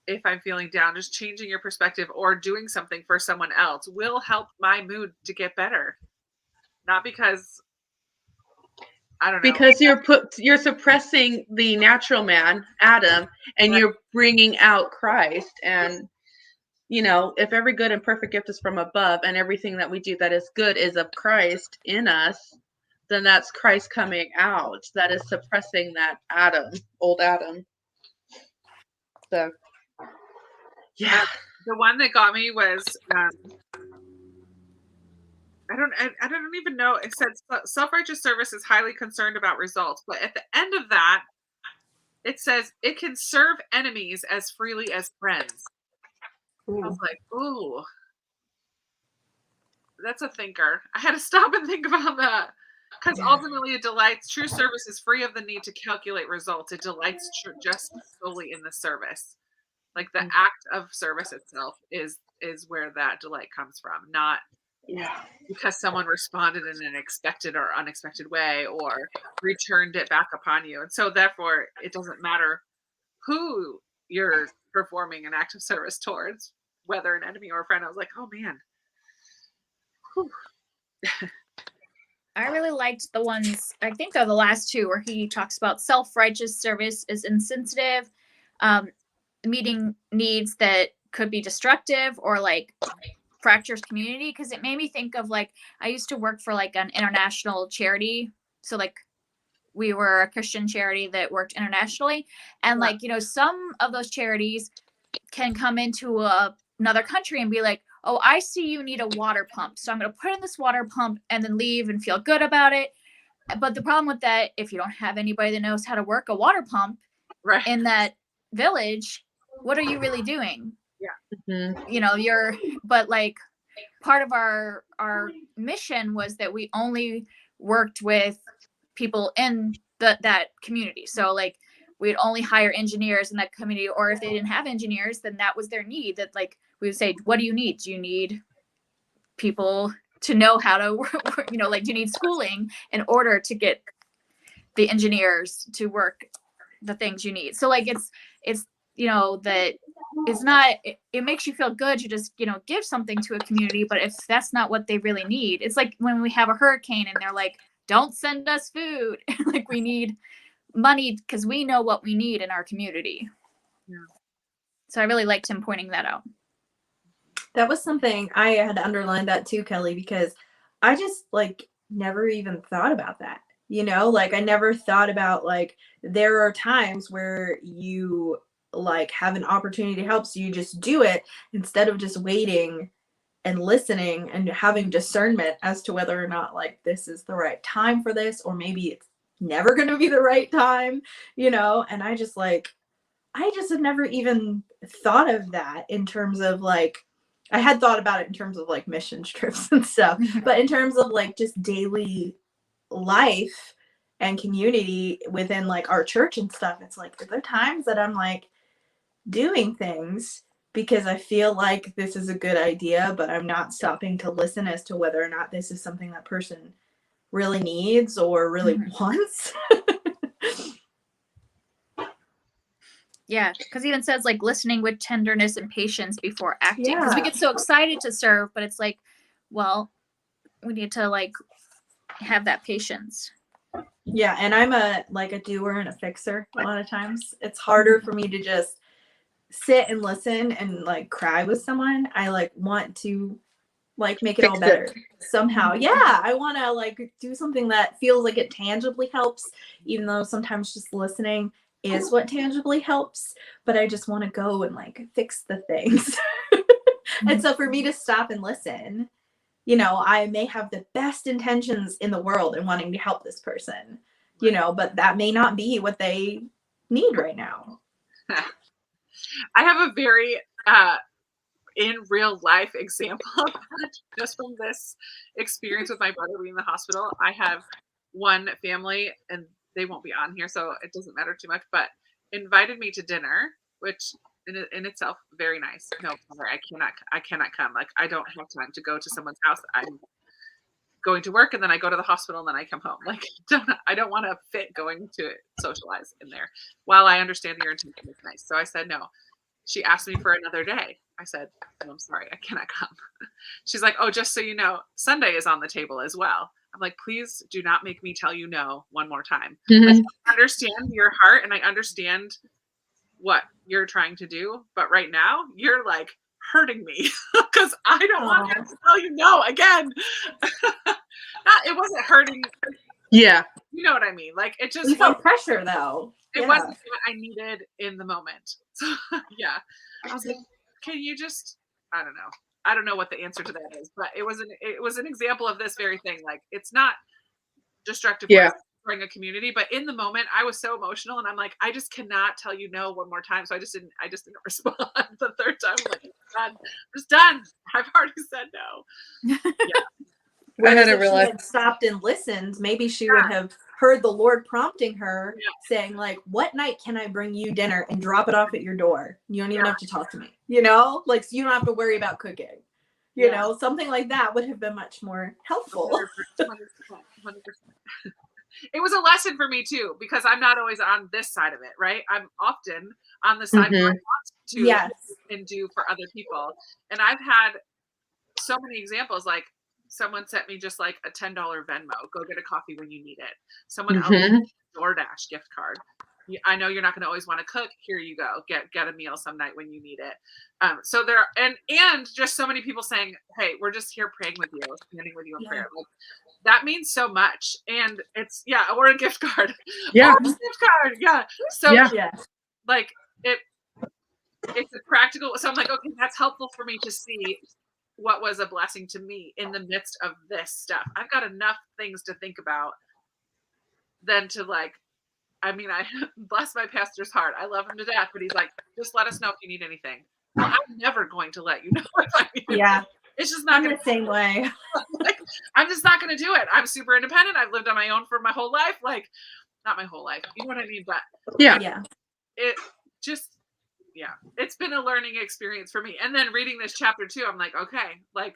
if I'm feeling down, just changing your perspective or doing something for someone else will help my mood to get better. Not because I don't know. Because you're suppressing the natural man, Adam, and Right. you're bringing out Christ. And you know, if every good and perfect gift is from above, and everything that we do that is good is of Christ in us, then that's Christ coming out. That is suppressing that Adam, old Adam. So, yeah. The one that got me was I don't even know. It said self-righteous service is highly concerned about results, but at the end of that, it says it can serve enemies as freely as friends. Ooh. I was like, ooh, that's a thinker. I had to stop and think about that. Because ultimately it delights, true service is free of the need to calculate results. It delights just solely in the service. Like the act of service itself is where that delight comes from, not because someone responded in an expected or unexpected way or returned it back upon you. And so therefore it doesn't matter who you're performing an act of service towards, whether an enemy or a friend. I was like, oh man. Whew. I really liked the ones, I think they're the last two, where he talks about self-righteous service is insensitive, meeting needs that could be destructive or like fractures community. Because it made me think of like, I used to work for like an international charity. So like we were a Christian charity that worked internationally. And like, you know, some of those charities can come into another country and be like, oh, I see you need a water pump, so I'm going to put in this water pump and then leave and feel good about it. But the problem with that, if you don't have anybody that knows how to work a water pump in that village, what are you really doing? You know, but like part of our mission was that we only worked with people in that community. So like we'd only hire engineers in that community, or if they didn't have engineers, then that was their need. That like we would say, what do you need? Do you need people to know how to work, you know, like do you need schooling in order to get the engineers to work the things you need? So like it's you know, that it's not, it makes you feel good to just, you know, give something to a community, but if that's not what they really need, it's like when we have a hurricane and they're like, don't send us food. Like we need money because we know what we need in our community. Yeah. So I really liked him pointing that out. That was something I had underlined that too, Kelly, because I just like never even thought about that. You know, like I never thought about like there are times where you like have an opportunity to help, so you just do it instead of just waiting and listening and having discernment as to whether or not like this is the right time for this, or maybe it's never going to be the right time, you know. And I just had never even thought of that in terms of like, I had thought about it in terms of like mission trips and stuff, but in terms of like just daily life and community within like our church and stuff, it's like there are times that I'm like doing things because I feel like this is a good idea, but I'm not stopping to listen as to whether or not this is something that person really needs or really wants. Yeah, because he even says like listening with tenderness and patience before acting, because we get so excited to serve, but it's like, well, we need to like have that patience. Yeah, and I'm a doer and a fixer a lot of times. It's harder for me to just sit and listen and like cry with someone. I like want to like make it all better somehow. Yeah, I want to like do something that feels like it tangibly helps, even though sometimes just listening is what tangibly helps, but I just want to go and like fix the things. And so for me to stop and listen, you know, I may have the best intentions in the world in wanting to help this person, you know, but that may not be what they need right now. I have a very in real life example of that just from this experience with my brother being in the hospital. I have one family, and they won't be on here, so it doesn't matter too much, but invited me to dinner, which in itself very nice. No, sorry, I cannot come. Like I don't have time to go to someone's house. I'm going to work and then I go to the hospital and then I come home. Like I don't want to fit going to socialize in there. While I understand your intention is nice, so I said no. She asked me for another day. I said, oh, I'm sorry, I cannot come. She's like, oh, just so you know, Sunday is on the table as well. I'm like, please do not make me tell you no one more time. Like, I understand your heart and I understand what you're trying to do, but right now you're like hurting me because I don't want to tell you no again. It wasn't hurting. Yeah. You know what I mean? Like it just we felt pressure though. It wasn't what I needed in the moment. So yeah. I was like, can you just, I don't know what the answer to that is, but it was an example of this very thing. Like it's not destructive destroying a community, but in the moment I was so emotional and I'm like, I just cannot tell you no one more time. So I just didn't respond the third time. I'm like, I'm just done. I've already said no. Yeah. Whereas if she had stopped and listened, maybe she would have heard the Lord prompting her, saying like, what night can I bring you dinner and drop it off at your door? You don't even have to talk to me, you know, like, so you don't have to worry about cooking, you know, something like that would have been much more helpful. 100%. It was a lesson for me too, because I'm not always on this side of it, right? I'm often on the side where I want to and do for other people. And I've had so many examples, like someone sent me just like a $10 Venmo, go get a coffee when you need it. Someone else DoorDash gift card. I know you're not going to always want to cook. Here you go. Get a meal some night when you need it. So there are, and just so many people saying, hey, we're just here praying with you, standing with you in prayer. Like, that means so much. And it's, or a gift card. Yeah. Or a gift card. Yeah. So like it's a practical. So I'm like, okay, that's helpful for me to see what was a blessing to me in the midst of this stuff. I've got enough things to think about than to like, I mean, I bless my pastor's heart. I love him to death, but he's like, just let us know if you need anything. Well, I'm never going to let you know if I need anything. It's just not the same way. Like, I'm just not going to do it. I'm super independent. I've lived on my own for my whole life. Like, not my whole life, you know what I mean? But Yeah. it just, it's been a learning experience for me. And then reading this chapter too, I'm like, okay, like,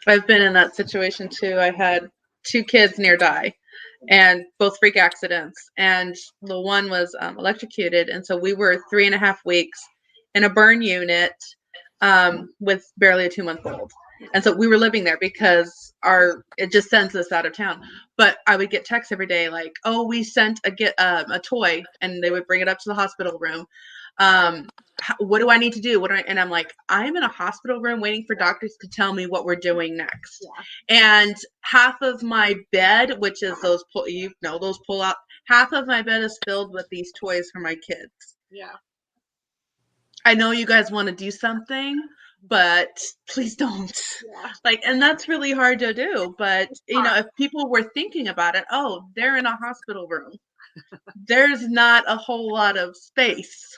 I've been in that situation too. I had 2 kids near die, and both freak accidents. And the one was electrocuted. And so we were 3.5 weeks in a burn unit with barely a 2-month-old. And so we were living there because it just sends us out of town. But I would get texts every day like, oh, we sent a toy, and they would bring it up to the hospital room. What do I need to do? And I'm like, I'm in a hospital room waiting for doctors to tell me what we're doing next. And half of my bed, which is those pull out, half of my bed is filled with these toys for my kids. Yeah. I know you guys want to do something, but please don't. Like, and that's really hard to do. But, if people were thinking about it, oh, they're in a hospital room. There's not a whole lot of space.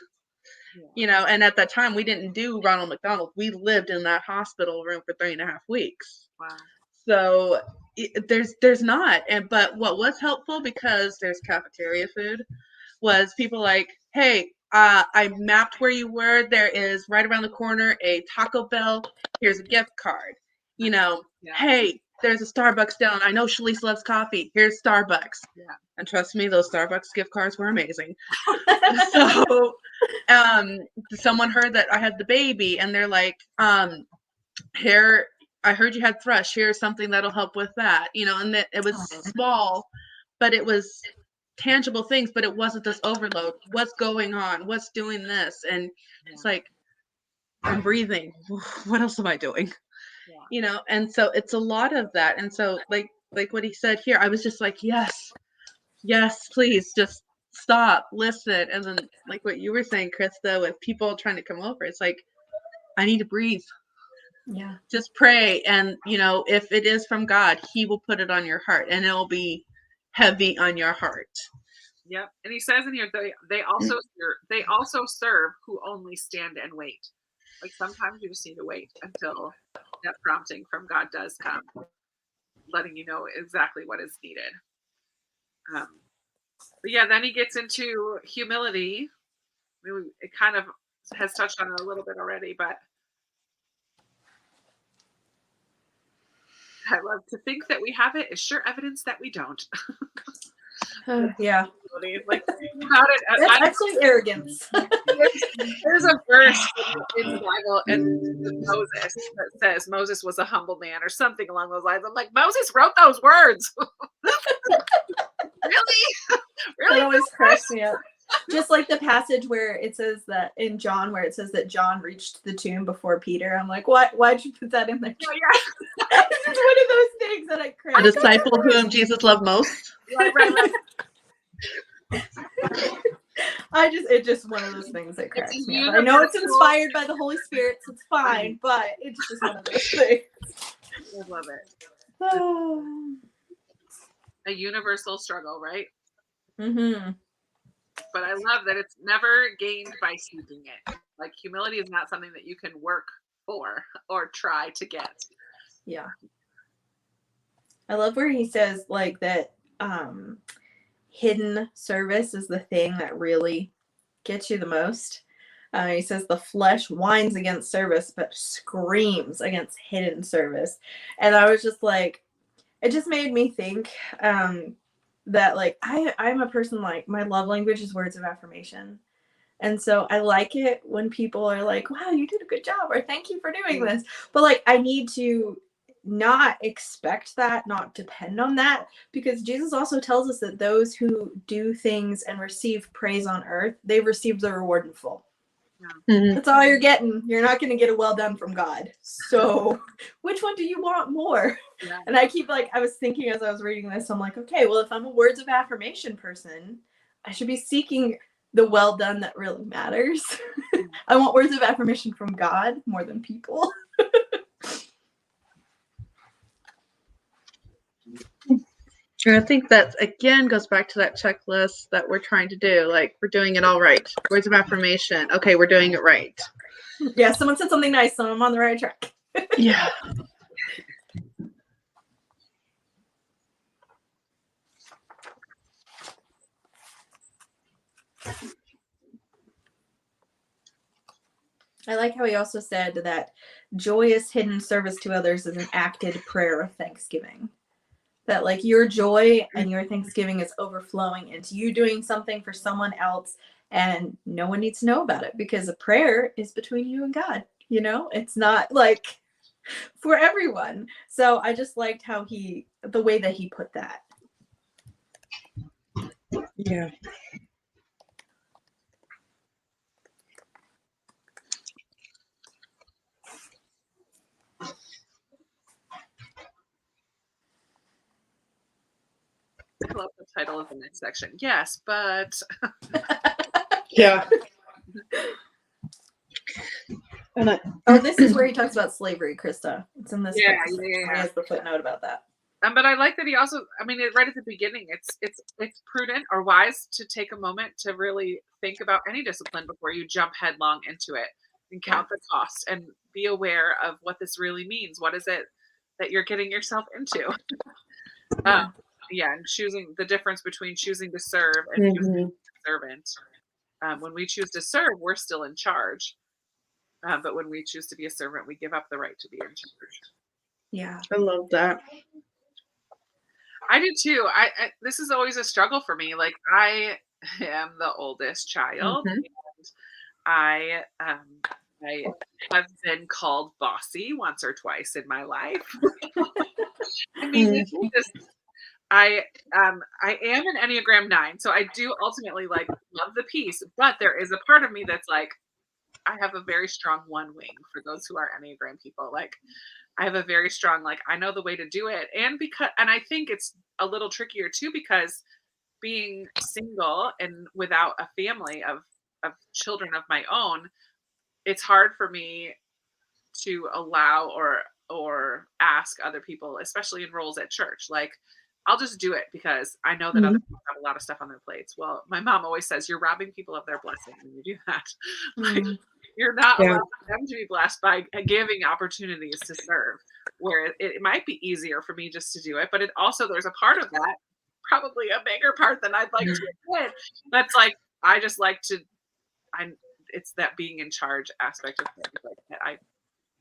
And at that time we didn't do Ronald McDonald. We lived in that hospital room for 3.5 weeks. Wow. So there's not. But what was helpful, because there's cafeteria food, was people like, hey, I mapped where you were. There is right around the corner a Taco Bell. Here's a gift card. Hey, there's a Starbucks down. I know Shalise loves coffee. Here's Starbucks. Yeah. And trust me, those Starbucks gift cards were amazing. So someone heard that I had the baby, and they're like, here, I heard you had thrush. Here's something that'll help with that. And that it was small, but it was tangible things, but it wasn't this overload. What's going on? What's doing this? And it's like, I'm breathing. What else am I doing? And so it's a lot of that. And so like what he said here, I was just like, yes, please just stop, listen. And then like what you were saying, Krista, with people trying to come over, it's like, I need to breathe. Yeah. Just pray. And if it is from God, he will put it on your heart, and it'll be heavy on your heart. Yep. And he says in here, they also serve who only stand and wait. Like, sometimes you just need to wait until that prompting from God does come, letting you know exactly what is needed. But then he gets into humility. I mean, it kind of has touched on it a little bit already, but I love to think that we have it is sure evidence that we don't. Yeah. Like, think about it. That's actually arrogance. There's a verse in the Bible and Moses that says Moses was a humble man or something along those lines. I'm like, Moses wrote those words. Really? It always cracks me up. Just like the passage where it says that in John, where it says that John reached the tomb before Peter. I'm like, why'd you put that in there? Oh, yeah. This is one of those things that I crack. The disciple whom Jesus loved most. Right. It's just one of those things that cracks me up. I know it's inspired by the Holy Spirit, so it's fine, but it's just one of those things. I love it. A universal struggle, right? Mm-hmm. But I love that it's never gained by seeking it. Like, humility is not something that you can work for or try to get. Yeah. I love where he says like that hidden service is the thing that really gets you the most. He says the flesh whines against service, but screams against hidden service. And I was just like, it just made me think that like I'm a person, like my love language is words of affirmation. And so I like it when people are like, wow, you did a good job, or thank you for doing this. But like, I need to not expect that, not depend on that, because Jesus also tells us that those who do things and receive praise on earth, they receive the reward in full. Mm-hmm. That's all you're getting. You're not going to get a well done from God. So which one do you want more? Yeah. And I was thinking as I was reading this, I'm like, okay, well, if I'm a words of affirmation person, I should be seeking the well done that really matters. I want words of affirmation from God more than people. And I think that, again, goes back to that checklist that we're trying to do. Like, we're doing it all right. Words of affirmation. Okay, we're doing it right. Yeah, someone said something nice, so I'm on the right track. Yeah. I like how he also said that joyous hidden service to others is an acted prayer of thanksgiving. That like your joy and your thanksgiving is overflowing into you doing something for someone else, and no one needs to know about it because a prayer is between you and God. You know, it's not like for everyone. So I just liked how the way that he put that. Yeah. I love the title of the next section. Yes, but Yeah. And This is where he talks about slavery, Krista. It's in this Yeah, book. yeah. He has the footnote about that. But I like that he also, I mean, right at the beginning, it's prudent or wise to take a moment to really think about any discipline before you jump headlong into it and count the cost and be aware of what this really means. What is it that you're getting yourself into? And choosing the difference between choosing to serve and choosing to be a servant. When we choose to serve, we're still in charge. But when we choose to be a servant, we give up the right to be in charge. Yeah. I love that. I do too. I this is always a struggle for me. Like I am the oldest child, and I have been called bossy once or twice in my life. I mean, it's just I am an Enneagram 9, so I do ultimately like love the peace, but there is a part of me that's like I have a very strong one wing for those who are Enneagram people. Like I have a very strong, like, I know the way to do it. And I think it's a little trickier too, because being single and without a family of children of my own, it's hard for me to allow or ask other people, especially in roles at church. Like, I'll just do it because I know that other people have a lot of stuff on their plates. Well, my mom always says you're robbing people of their blessing when you do that. Like, you're not allowing them to be blessed by giving opportunities to serve, where it might be easier for me just to do it. But it also, there's a part of that, probably a bigger part than I'd like to admit, that's like, I just like to, it's that being in charge aspect of things like that I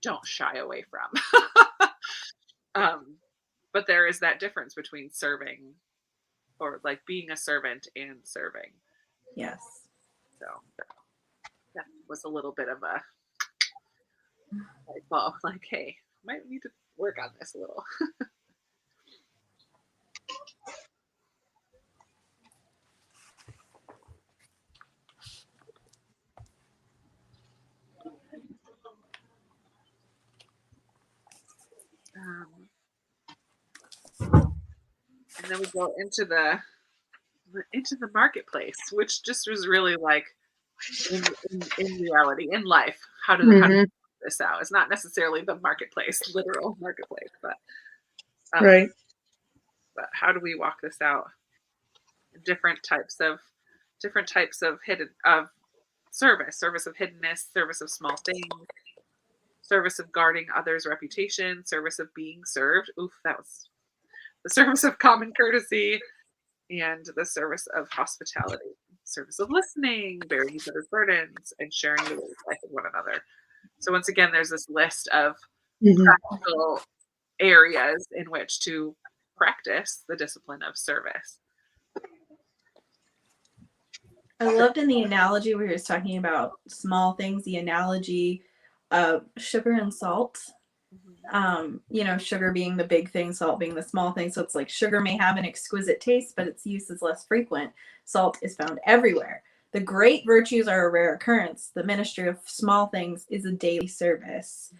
don't shy away from. But there is that difference between serving or like being a servant and serving. Yes. So that was a little bit of a like, hey, might need to work on this a little. And then we go into the marketplace, which just was really like in reality, in life, how do we work this out? It's not necessarily the marketplace, literal marketplace, but right. But how do we walk this out? Different types of hidden of service of hiddenness, service of small things, service of guarding others' reputation, service of being served. Oof, that was the service of common courtesy, and the service of hospitality, service of listening, bearing each other's burdens, and sharing the life of one another. So once again, there's this list of practical areas in which to practice the discipline of service. I loved in the analogy where he was talking about small things, the analogy of sugar and salt. Sugar being the big thing, salt being the small thing. So it's like sugar may have an exquisite taste, but its use is less frequent. Salt is found everywhere. The great virtues are a rare occurrence. The ministry of small things is a daily service.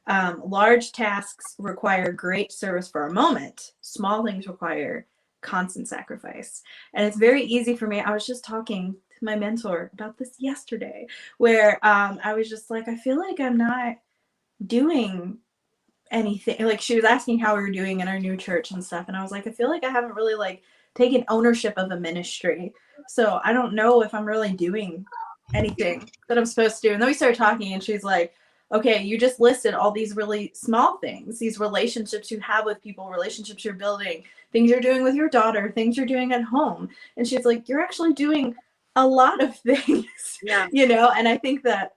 Large tasks require great service for a moment. Small things require constant sacrifice. And it's very easy for me. I was just talking to my mentor about this yesterday, where I was just like, I feel like I'm not doing anything. Like, she was asking how we were doing in our new church and stuff, and I was like, I feel like I haven't really like taken ownership of a ministry, so I don't know if I'm really doing anything that I'm supposed to do. And then we started talking, and she's like, okay, you just listed all these really small things, these relationships you have with people, relationships you're building, things you're doing with your daughter, things you're doing at home. And she's like, you're actually doing a lot of things, Yeah. and I think that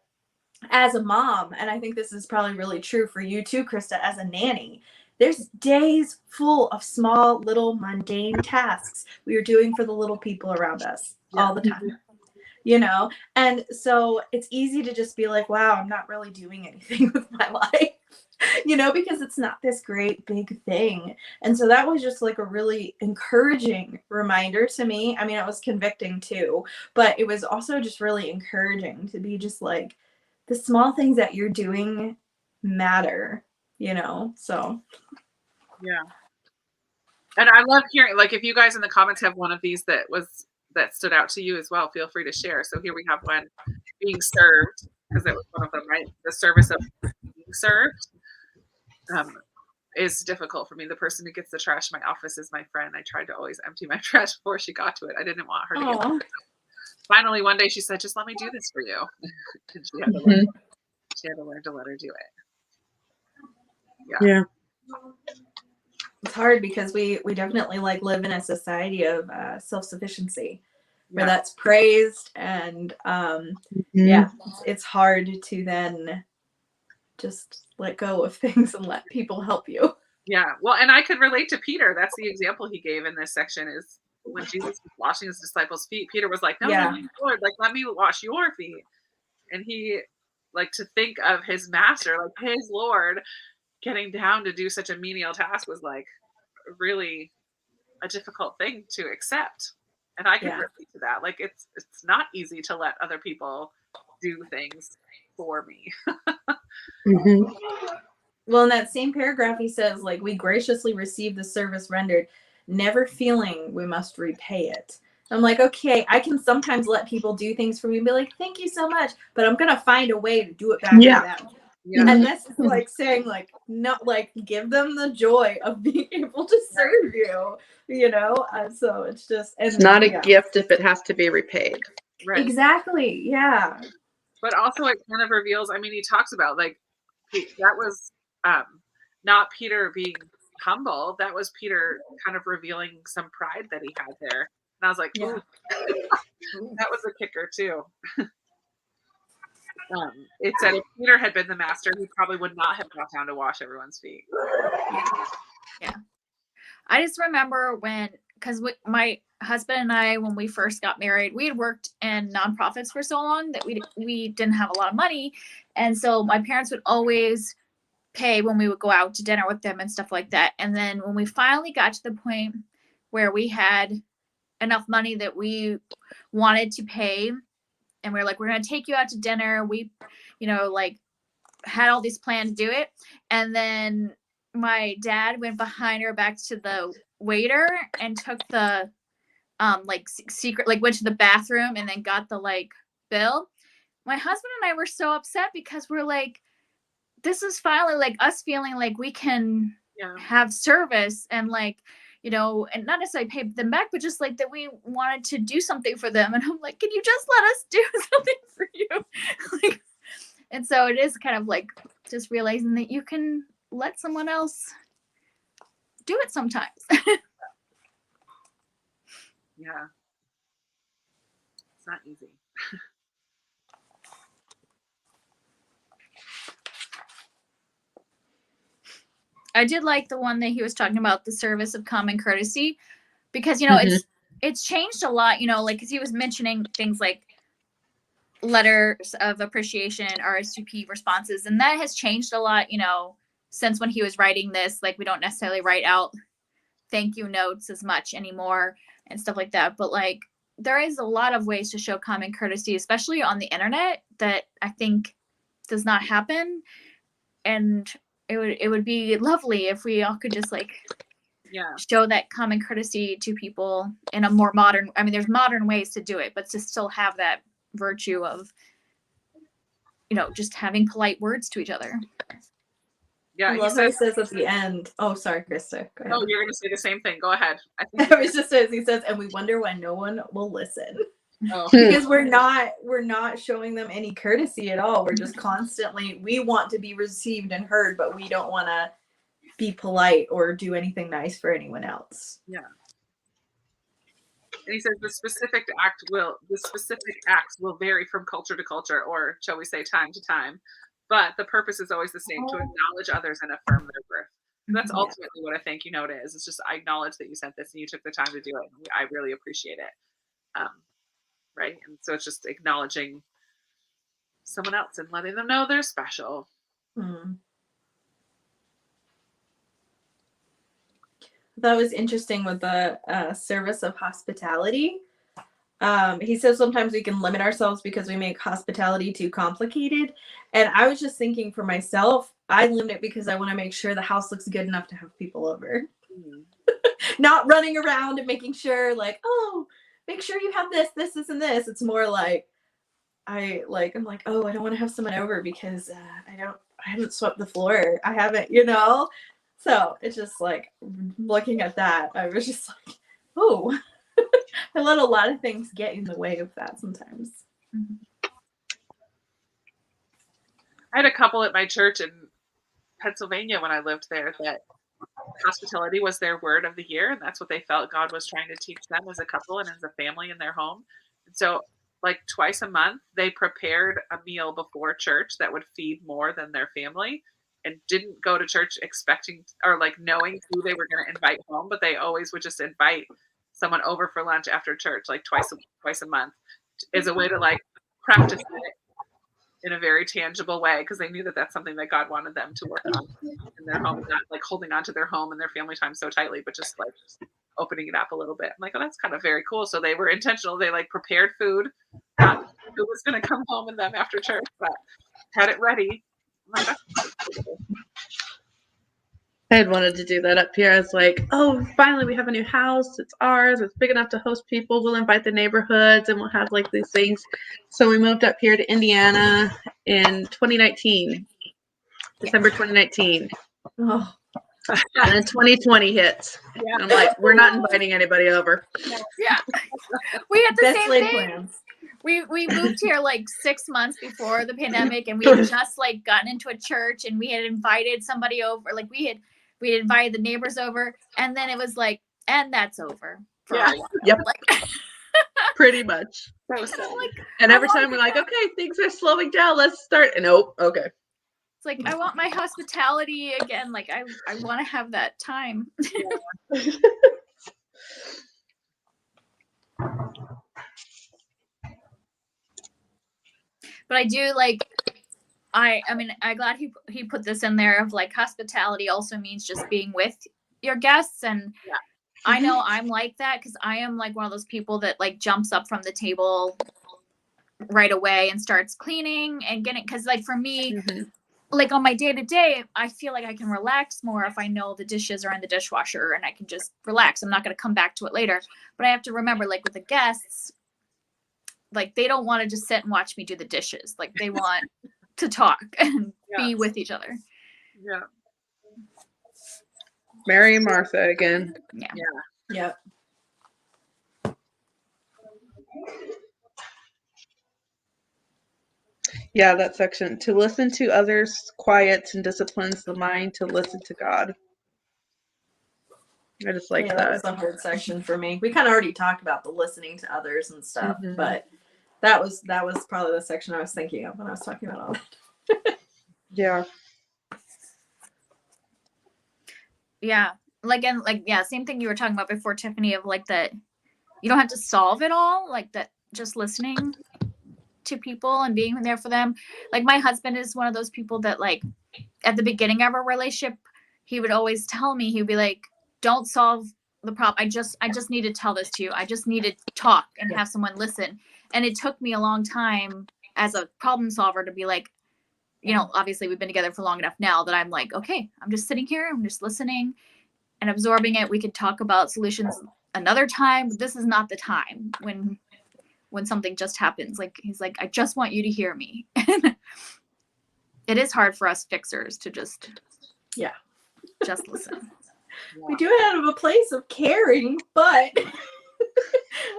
as a mom, and I think this is probably really true for you too, Krista, as a nanny, there's days full of small, little, mundane tasks we are doing for the little people around us all the time, and so it's easy to just be like, wow, I'm not really doing anything with my life, because it's not this great big thing. And so that was just like a really encouraging reminder to me. I mean, it was convicting too, but it was also just really encouraging to be just like, the small things that you're doing matter, so. Yeah. And I love hearing, like, if you guys in the comments have one of these that stood out to you as well, feel free to share. So here we have one, being served, because that was one of them, right? The service of being served is difficult for me. The person who gets the trash in my office is my friend. I tried to always empty my trash before she got to it. I didn't want her to get it. Finally, one day she said, just let me do this for you. And she had to learn to let her do it. Yeah. It's hard because we definitely like live in a society of self-sufficiency where that's praised, and it's hard to then just let go of things and let people help you. Yeah. Well, and I could relate to Peter. That's the example he gave in this section, is when Jesus was washing his disciples' feet, Peter was like, no, Lord, like, let me wash your feet. And he, like, to think of his master, like his Lord, getting down to do such a menial task was like really a difficult thing to accept. And I can relate to that. Like, it's not easy to let other people do things for me. Well, in that same paragraph, he says, like, we graciously receive the service rendered, never feeling we must repay it. I'm like, okay, I can sometimes let people do things for me and be like, thank you so much, but I'm going to find a way to do it back to them. Yeah. And this is like saying, like, not like, give them the joy of being able to serve you, so it's just, it's not a gift if it has to be repaid. Right. Exactly. Yeah. But also it kind of reveals, I mean, he talks about, like, that was not Peter being humble. That was Peter kind of revealing some pride that he had there. And I was like, ooh, that was a kicker too. It said if Peter had been the master, he probably would not have got down to wash everyone's feet. Yeah. I just remember because my husband and I, when we first got married, we had worked in nonprofits for so long that we didn't have a lot of money. And so my parents would always pay when we would go out to dinner with them and stuff like that. And then when we finally got to the point where we had enough money that we wanted to pay, and we were like, we're going to take you out to dinner. We, like, had all these plans to do it. And then my dad went behind her back to the waiter and took the, secret, like, went to the bathroom and then got the, like, bill. My husband and I were so upset because we're like, this is finally, like, us feeling like we can have service and, like, and not necessarily pay them back, but just like that we wanted to do something for them. And I'm like, can you just let us do something for you? And so it is kind of like just realizing that you can let someone else do it sometimes. Yeah. It's not easy. I did like the one that he was talking about, the service of common courtesy, because, it's changed a lot, like, because he was mentioning things like letters of appreciation, RSVP responses, and that has changed a lot, since when he was writing this. Like, we don't necessarily write out thank you notes as much anymore and stuff like that. But, like, there is a lot of ways to show common courtesy, especially on the internet, that I think does not happen. And it would be lovely if we all could just, like, show that common courtesy to people in a more modern, I mean, there's modern ways to do it, but to still have that virtue of, just having polite words to each other. Yeah, I love how he says at the end. Oh, sorry, Krista. Go ahead. Oh, you're going to say the same thing. Go ahead. I was just as he says, and we wonder why no one will listen. Oh. Because we're not showing them any courtesy at all. We're just constantly, we want to be received and heard, but we don't want to be polite or do anything nice for anyone else. Yeah. And he says the specific acts will vary from culture to culture, or shall we say time to time, but the purpose is always the same: to acknowledge others and affirm their worth. And that's ultimately what a thank you note is. It's just, I acknowledge that you sent this and you took the time to do it. I really appreciate it. Right. And so it's just acknowledging someone else and letting them know they're special. That was interesting with the service of hospitality. He says sometimes we can limit ourselves because we make hospitality too complicated. And I was just thinking for myself, I limit it because I want to make sure the house looks good enough to have people over. Not running around and making sure like, oh, make sure you have this, and this. It's more like I'm like, oh, I don't want to have someone over because I haven't swept the floor. I haven't, So it's just like looking at that, I was just like, oh, I let a lot of things get in the way of that sometimes. I had a couple at my church in Pennsylvania when I lived there that hospitality was their word of the year, and that's what they felt God was trying to teach them as a couple and as a family in their home. And so like twice a month, they prepared a meal before church that would feed more than their family, and didn't go to church expecting or like knowing who they were going to invite home, but they always would just invite someone over for lunch after church, like twice a month, as a way to like practice it in a very tangible way, because they knew that that's something that God wanted them to work on in their home, not like holding on to their home and their family time so tightly, but just like opening it up a little bit. I'm like, oh, that's kind of very cool. So they were intentional. They like prepared food, not who was going to come home with them after church, but had it ready. I'm like, that's cool. I had wanted to do that up here. I was like, oh, finally we have a new house. It's ours. It's big enough to host people. We'll invite the neighborhoods and we'll have like these things. So we moved up here to Indiana in 2019, December 2019. Oh. And then 2020 hits. Yeah. I'm like, we're not inviting anybody over. Yeah. We had the Best same laid thing. plans. We moved here like 6 months before the pandemic, and we had just like gotten into a church, and we had invited somebody over. Like we had invited the neighbors over, and then it was like, and that's over. For a while. Yep. Like, pretty much. That was so like, and every time we're like, okay, things are slowing down. Let's start. And nope. Okay. It's like, I want my hospitality again. Like I want to have that time. Yeah. But I do like, I mean, I'm glad he put this in there of like hospitality also means just being with your guests. And I know I'm like that because I am like one of those people that like jumps up from the table right away and starts cleaning and getting, because like for me, like on my day-to-day, I feel like I can relax more if I know the dishes are in the dishwasher and I can just relax. I'm not going to come back to it later. But I have to remember, like with the guests, like they don't want to just sit and watch me do the dishes. Like they want to talk and be with each other. Yeah. Mary and Martha again. Yeah. Yep. Yeah, that section. To listen to others quiets and disciplines the mind to listen to God. I just like that. That was a hard section for me. We kind of already talked about the listening to others and stuff, but that was probably the section I was thinking of when I was talking about all that. Yeah. Yeah. Same thing you were talking about before, Tiffany, of like that you don't have to solve it all, like that just listening to people and being there for them. Like my husband is one of those people that like at the beginning of our relationship, he would always tell me, he'd be like, don't solve the problem. I just need to tell this to you. I just need to talk and have someone listen. And it took me a long time as a problem solver to be like, obviously we've been together for long enough now that I'm like, okay, I'm just sitting here. I'm just listening and absorbing it. We could talk about solutions another time, but this is not the time when something just happens. Like, he's like, I just want you to hear me. It is hard for us fixers to just listen. We do it out of a place of caring, but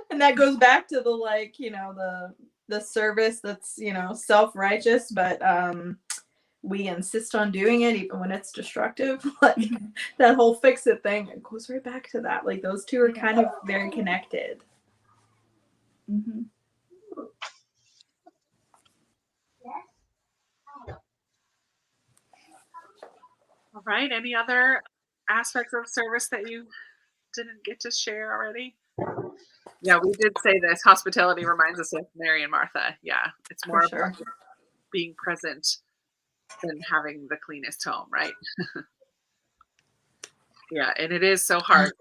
and that goes back to the like, the service that's, self-righteous, but we insist on doing it even when it's destructive. Like that whole fix it thing, it goes right back to that. Like those two are kind of very connected. Mm-hmm. All right. Any other aspects of service that you didn't get to share already? Yeah, we did say this. Hospitality reminds us of Mary and Martha. Yeah, it's more For sure. about being present than having the cleanest home, right? Yeah, and it is so hard.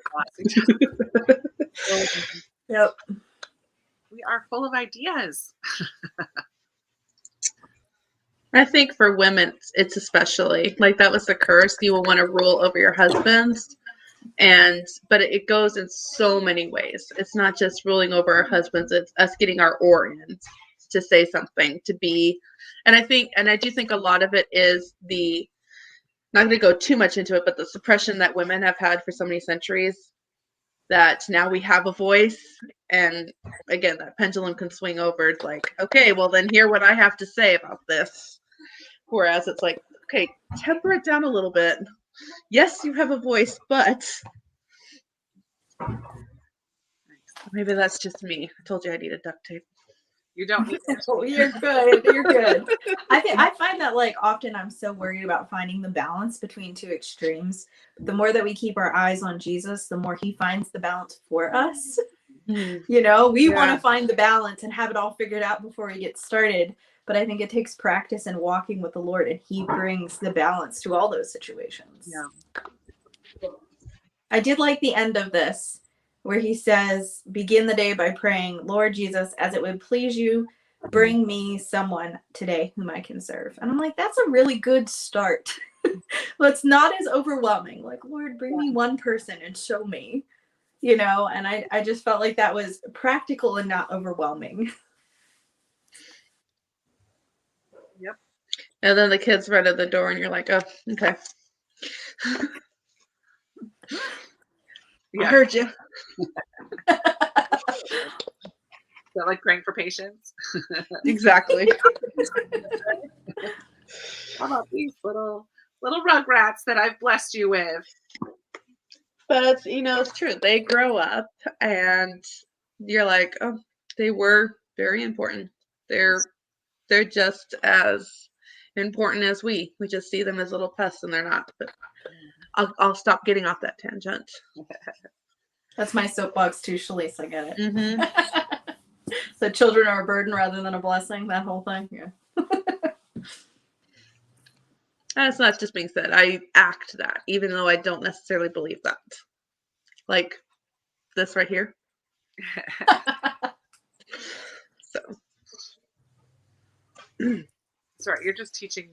Yep. We are full of ideas. I think for women, it's especially like that was the curse. You will want to rule over your husbands. But it goes in so many ways. It's not just ruling over our husbands, it's us getting our oar in to say something, to be. And I do think a lot of it is not going to go too much into it, but the suppression that women have had for so many centuries, that now we have a voice. And again, that pendulum can swing over. It's like, okay, well then hear what I have to say about this. Whereas it's like, okay, temper it down a little bit. Yes, you have a voice, but maybe that's just me. I told you I needed duct tape. You don't need it. Oh, you're good. You're good. I find that like often I'm so worried about finding the balance between two extremes. The more that we keep our eyes on Jesus, the more he finds the balance for us. You know, we want to find the balance and have it all figured out before we get started. But I think it takes practice and walking with the Lord, and he brings the balance to all those situations. Yeah. I did like the end of this, where he says, begin the day by praying, Lord Jesus, as it would please you, bring me someone today whom I can serve. And I'm like, that's a really good start. But it's not as overwhelming. Like, Lord, bring me one person and show me, you know? And I just felt like that was practical and not overwhelming. Yep. And then the kids run at the door and you're like, oh, okay. Yeah. I heard you. Is that like praying for patience? Exactly. How about these little rugrats that I've blessed you with? But it's true. They grow up and you're like, oh, they were very important. They're just as important as we. We just see them as little pests and they're not. But I'll stop getting off that tangent. That's my soapbox too, Shalise. I get it. Mm-hmm. So children are a burden rather than a blessing, that whole thing. Yeah. That's not just being said. I act that, even though I don't necessarily believe that. Like this right here. So. Sorry, you're just teaching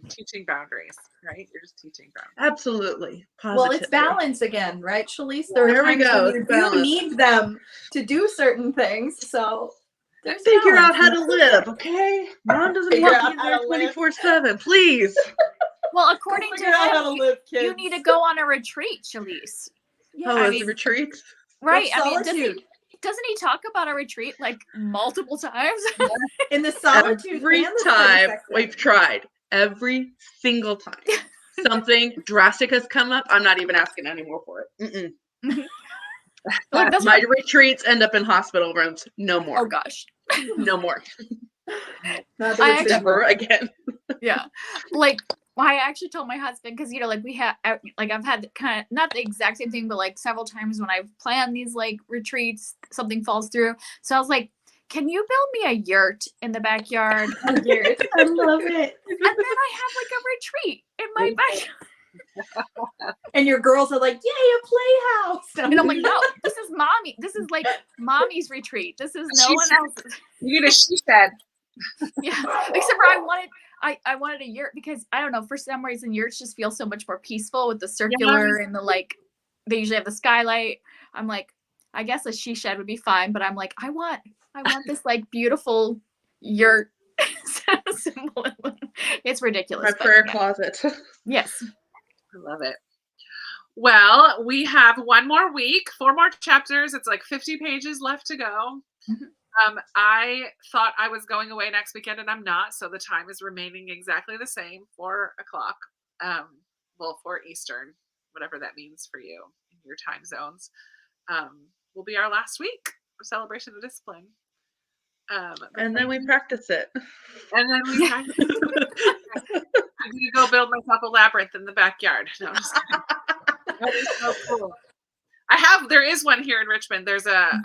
boundaries, right? You're just teaching boundaries. Absolutely. Positively. Well, it's balance again, right, Shalise? There are times when you do need them to do certain things. So figure out how to live, okay? Mom doesn't want to be there 24/7, please. Well, according to him, you need to go on a retreat, Shalise. Yeah, it's a retreat? Right. Like I mean, doesn't he talk about a retreat like multiple times? In the solitude. Every time we've tried, every single time, something drastic has come up. I'm not even asking anymore for it. My retreats end up in hospital rooms. No more. Oh gosh. No more. Never again. Yeah. Like I actually told my husband, because I've had kind of not the exact same thing, but like several times when I've planned these like retreats, something falls through. So I was like, can you build me a yurt in the backyard? A yurt. I love it. And then I have like a retreat in my backyard. And your girls are like, yay, a playhouse. And I'm like, no, this is mommy. This is like mommy's retreat. This is no one else's. You need a she shed. Yeah. Except for I wanted a yurt because I don't know, for some reason yurts just feel so much more peaceful with the circular and the like, they usually have the skylight. I'm like, I guess a she shed would be fine, but I'm like, I want this like beautiful yurt symbol. It's ridiculous. My prayer closet. Yes. I love it. Well, we have one more week, 4 more chapters. It's like 50 pages left to go. Mm-hmm. I thought I was going away next weekend and I'm not. So the time is remaining exactly the same, 4 o'clock. 4 Eastern, whatever that means for you in your time zones. Will be our last week of Celebration of Discipline. And then we practice it. And then we practice. I'm gonna go build myself a labyrinth in the backyard. No, I'm just kidding. That is so cool. There is one here in Richmond. There's a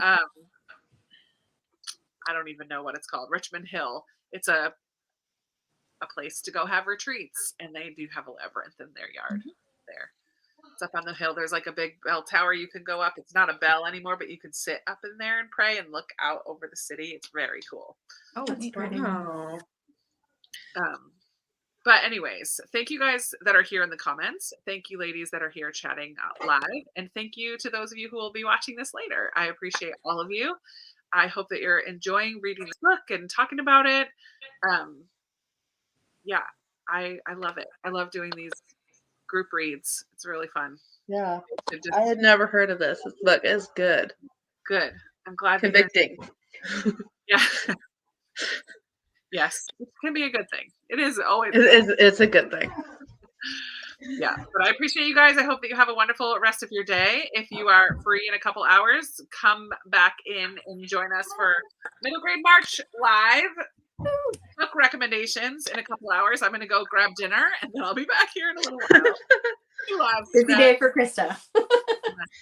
I don't even know what it's called. Richmond Hill. It's a place to go have retreats, and they do have a labyrinth in their yard there. It's up on the hill. There's like a big bell tower you can go up. It's not a bell anymore, but you can sit up in there and pray and look out over the city. It's very cool. Oh, That's pretty. Oh. But anyways, thank you guys that are here in the comments. Thank you ladies that are here chatting out live. And thank you to those of you who will be watching this later. I appreciate all of you. I hope that you're enjoying reading the book and talking about it. Yeah, I love it. I love doing these group reads. It's really fun. Yeah. I had never heard of this. This book is good. Good. I'm glad. Convicting. Yeah. Yes, it can be a good thing. It is always. It's a good thing. Yeah, but I appreciate you guys. I hope that you have a wonderful rest of your day. If you are free in a couple hours, come back in and join us for Middle Grade March live book recommendations in a couple hours. I'm going to go grab dinner, and then I'll be back here in a little while. Busy day for Krista.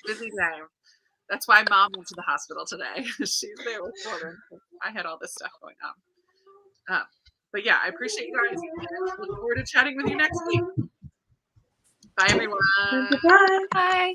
Busy day. That's why Mom went to the hospital today. She's there with children. I had all this stuff going on. But yeah, I appreciate you guys. Look forward to chatting with you next week. Bye, everyone. Bye. Bye.